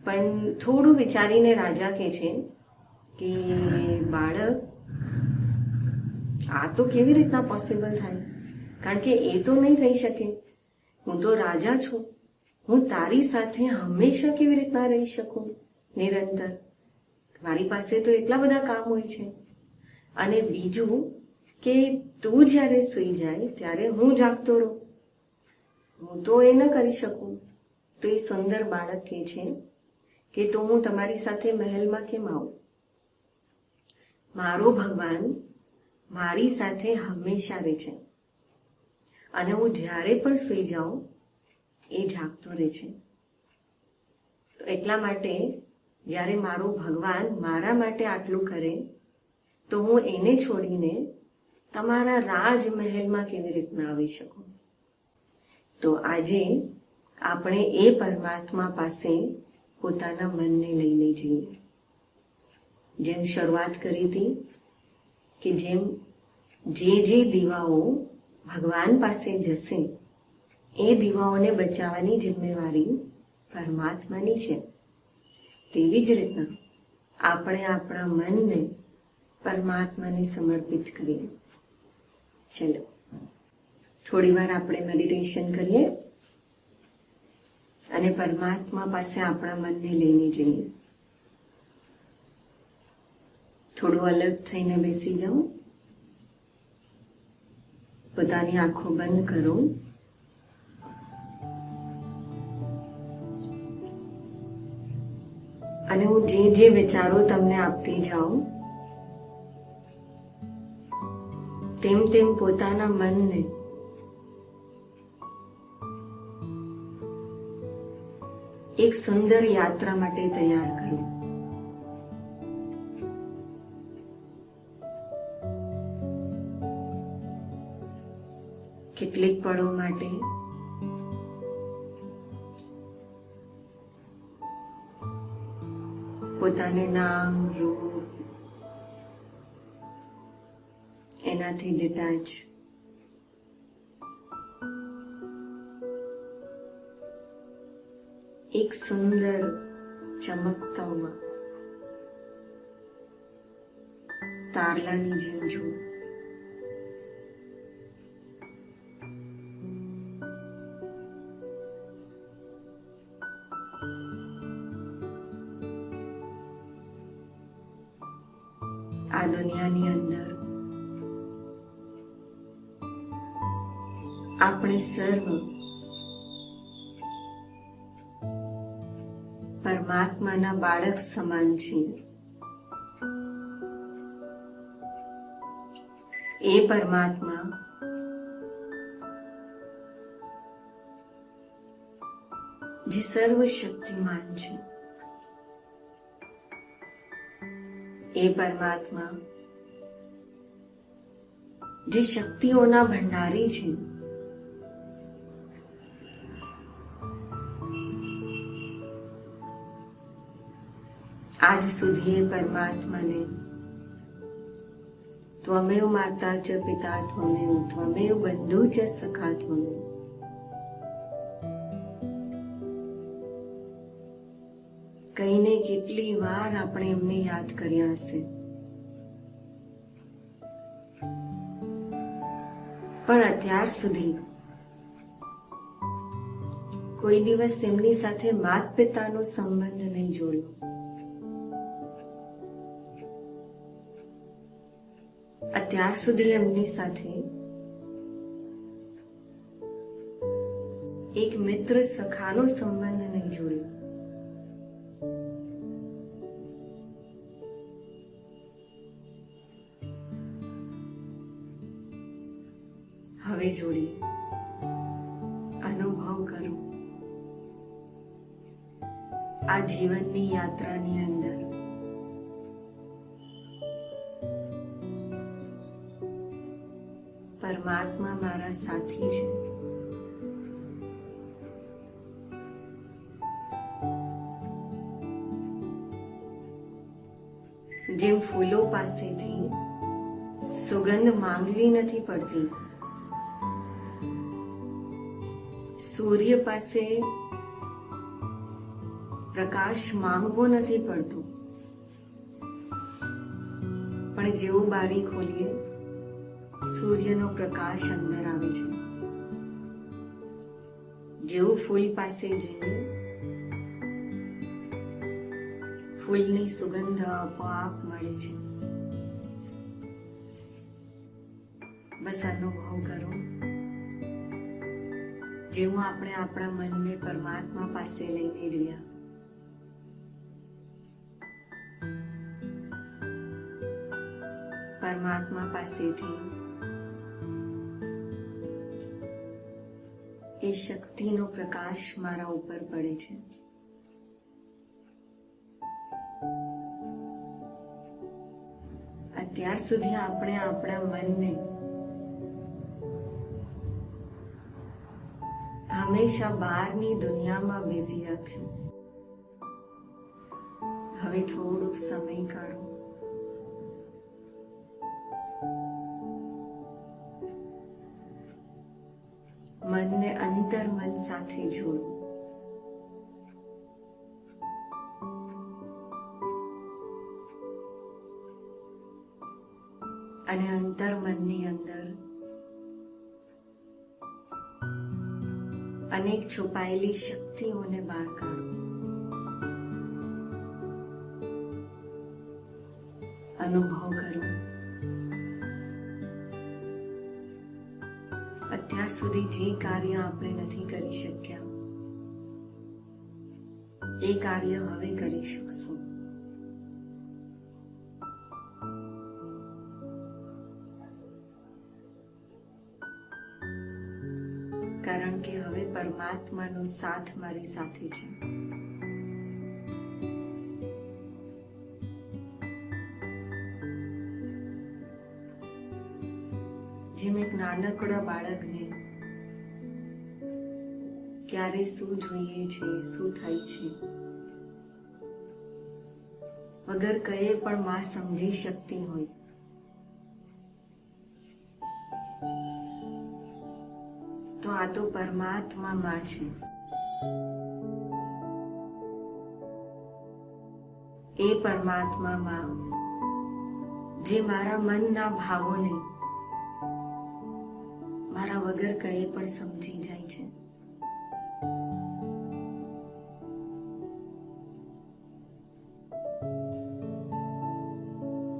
પણ થોડું વિચારીને રાજા કહે છે કે બાળક આ તો કેવી રીતના પોસિબલ થાય, કારણ કે એ તો નહીં થઈ શકે. હું તો રાજા છું, હું તારી સાથે હંમેશા કેવી રીતના રહી શકું નિરંતર? મારી પાસે તો એટલા બધા કામ હોય છે. અને બીજું કે તું જ્યારે સૂઈ જાય ત્યારે હું જાગતો રહું, હું તો એ ન કરી શકું. તો એ સુંદર બાળક કહે છે કે તો હું તમારી સાથે મહેલમાં કેમ આવું? મારો ભગવાન મારી સાથે હંમેશા રહે છે, અને હું જ્યારે પણ સૂઈ જાઉં એ જાગતો રહે છે. તો એટલા માટે જ્યારે મારો ભગવાન મારા માટે આટલું કરે તો હું એને છોડીને તમારા રાજમહેલમાં કેવી રીતના આવી શકું? તો આજે આપણે એ પરમાત્મા પાસે પોતાના મનને લઈને જઈએ. જેમ શરૂઆત કરી હતી કે જેમ જે દીવાઓ ભગવાન પાસે જશે એ દીવાઓને બચાવવાની જિમ્મેવારી પરમાત્માની છે. તેવી જ રીતના આપણે આપણા મનને પરમાત્માને સમર્પિત કરીએ. ચલો થોડી વાર આપણે મેડિટેશન કરીએ અને પરમાત્મા પાસે આપણા મનને લઈને જઈએ. થોડું અલગ થઈને બેસી જાઓ. પોતાની આંખો બંધ કરો. અને હું જે વિચારો તમને આપતી જાઉં તેમ તેમ પોતાના મનને એક સુંદર યાત્રા માટે તૈયાર કરો. કેટલીક પળો માટે પોતાને નામ રૂપ એનાથી ડિટેચ એક સુંદર ચમકતા હુઆ તારલાની જેમ જુઓ. આ દુનિયાની અંદર આપણે સર્વ પરમાત્માના બાળક સમાન છીએ. એ પરમાત્મા જે સર્વ શક્તિમાન છે, એ પરમાત્મા જે શક્તિઓના ભંડારી છે, આજ સુધી એ પરમાત્માને ત્વમેવ માતા ચ પિતા ત્વમેવ ત્વમેવ બંધુ ચ સખા ત્વમેવ કહીને કેટલી વાર આપણે એમને યાદ કર્યા હશે, પણ અત્યાર સુધી કોઈ દિવસ એમની સાથે માત પિતાનો સંબંધ નહીં જોડ્યો. અત્યાર સુધી એમની સાથે એક મિત્ર સખાનો સંબંધ નહીં જોડ્યો. હવે જોડીએ, અનુભવ કરો. આ જીવનની યાત્રાની અંદર પરમાત્મા મારા સાથી છે. જેમ ફૂલો પાસેથી સુગંધ માંગવી નથી પડતી, સૂર્ય પાસે પ્રકાશ માંગવો નથી પડતો, પણ જેવું બારી ખોલીએ સૂર્યનો પ્રકાશ અંદર આવે છે. જેવું ફૂલ પાસે જઈએ ફૂલની સુગંધ આપોઆપ મળે છે. બસ અનુભવ કરો. જેવું આપણે આપણા મનને પરમાત્મા પાસે લઈને રહ્યા, પરમાત્મા પાસેથી એ શક્તિનો પ્રકાશ મારા ઉપર પડે છે. અત્યાર સુધી આપણે આપણા મનને હંમેશા બહારની દુનિયામાં બિઝી રાખ્યું. હવે થોડોક સમય કાઢો. મનને અંતર મન સાથે જોડો. અને અંતર મનની અંદર અનેક છુપાયેલી શક્તિઓને બહાર કાઢો. અનુભવ કરો. અત્યાર સુધી જે કાર્ય આપણે નથી કરી શક્યા એ કાર્ય હવે કરી શકશો. કારણ કે હવે પરમાત્માનો સાથ મારી સાથે છે. જેમ એક નાનકડા બાળકને ક્યારે શું જોઈએ છે, શું થાય છે, વગર કયે પણ માં સમજી શકતી હોય, તો આ તો પરમાત્મા માં છે. એ પરમાત્મા માં જે મારા મનના ભાવોને મારા વગર કયે પણ સમજી જાય છે.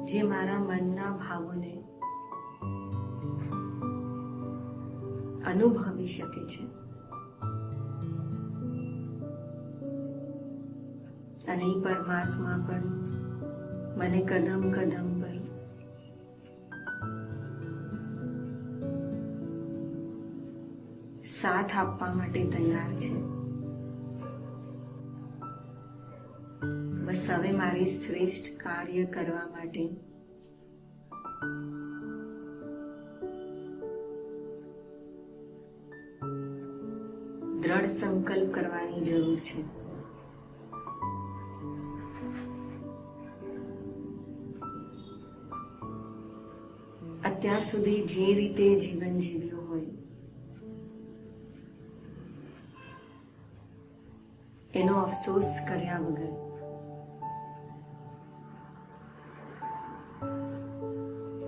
જે મારા મનના ભાવોને અનુભવી શકે છે અને એ પરમાત્મા પણ મને કદમ કદમ પર સાથ આપવા માટે તૈયાર છે. બસ હવે મારી શ્રેષ્ઠ કાર્ય કરવા માટે દ્રઢ સંકલ્પ કરવાની જરૂર છે. અત્યાર સુધી જે રીતે જીવન જીવ્યું હોય એનો અફસોસ કર્યા વગર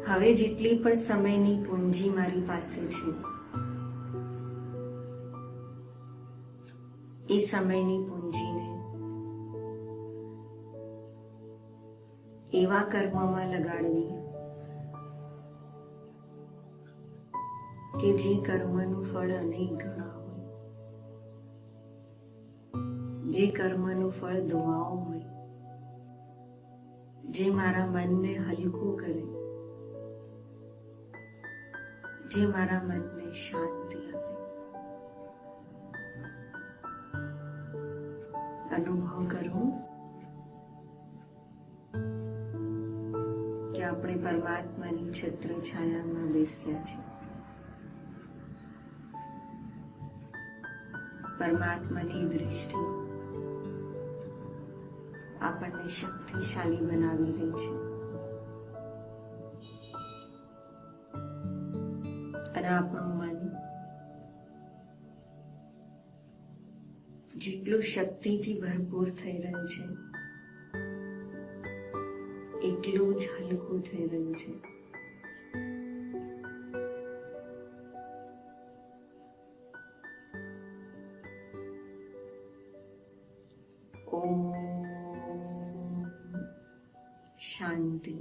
હવે જેટલી પણ સમયની પૂંજી મારી પાસે છે એ સમયની પૂંજીને એવા કર્મમાં લગાડવી કે જે કર્મનું ફળ અનેક ગણા હોય, જે કર્મનું ફળ દુઆઓ હોય, જે મારા મનને હલકું કરે, જે મારા મનને શાંતિ આપે. અનુભવ કરો કે આપણે પરમાત્માની છત્ર છાયામાં બેસ્યા છે. પરમાત્માની દૃષ્ટિ આપણને શક્તિશાળી બનાવી રહી છે અને આપણું મન જેટલું શક્તિથી ભરપૂર થઈ રહ્યું છે એટલું જ હલકું થઈ રહ્યું છે. ઓમ શાંતિ.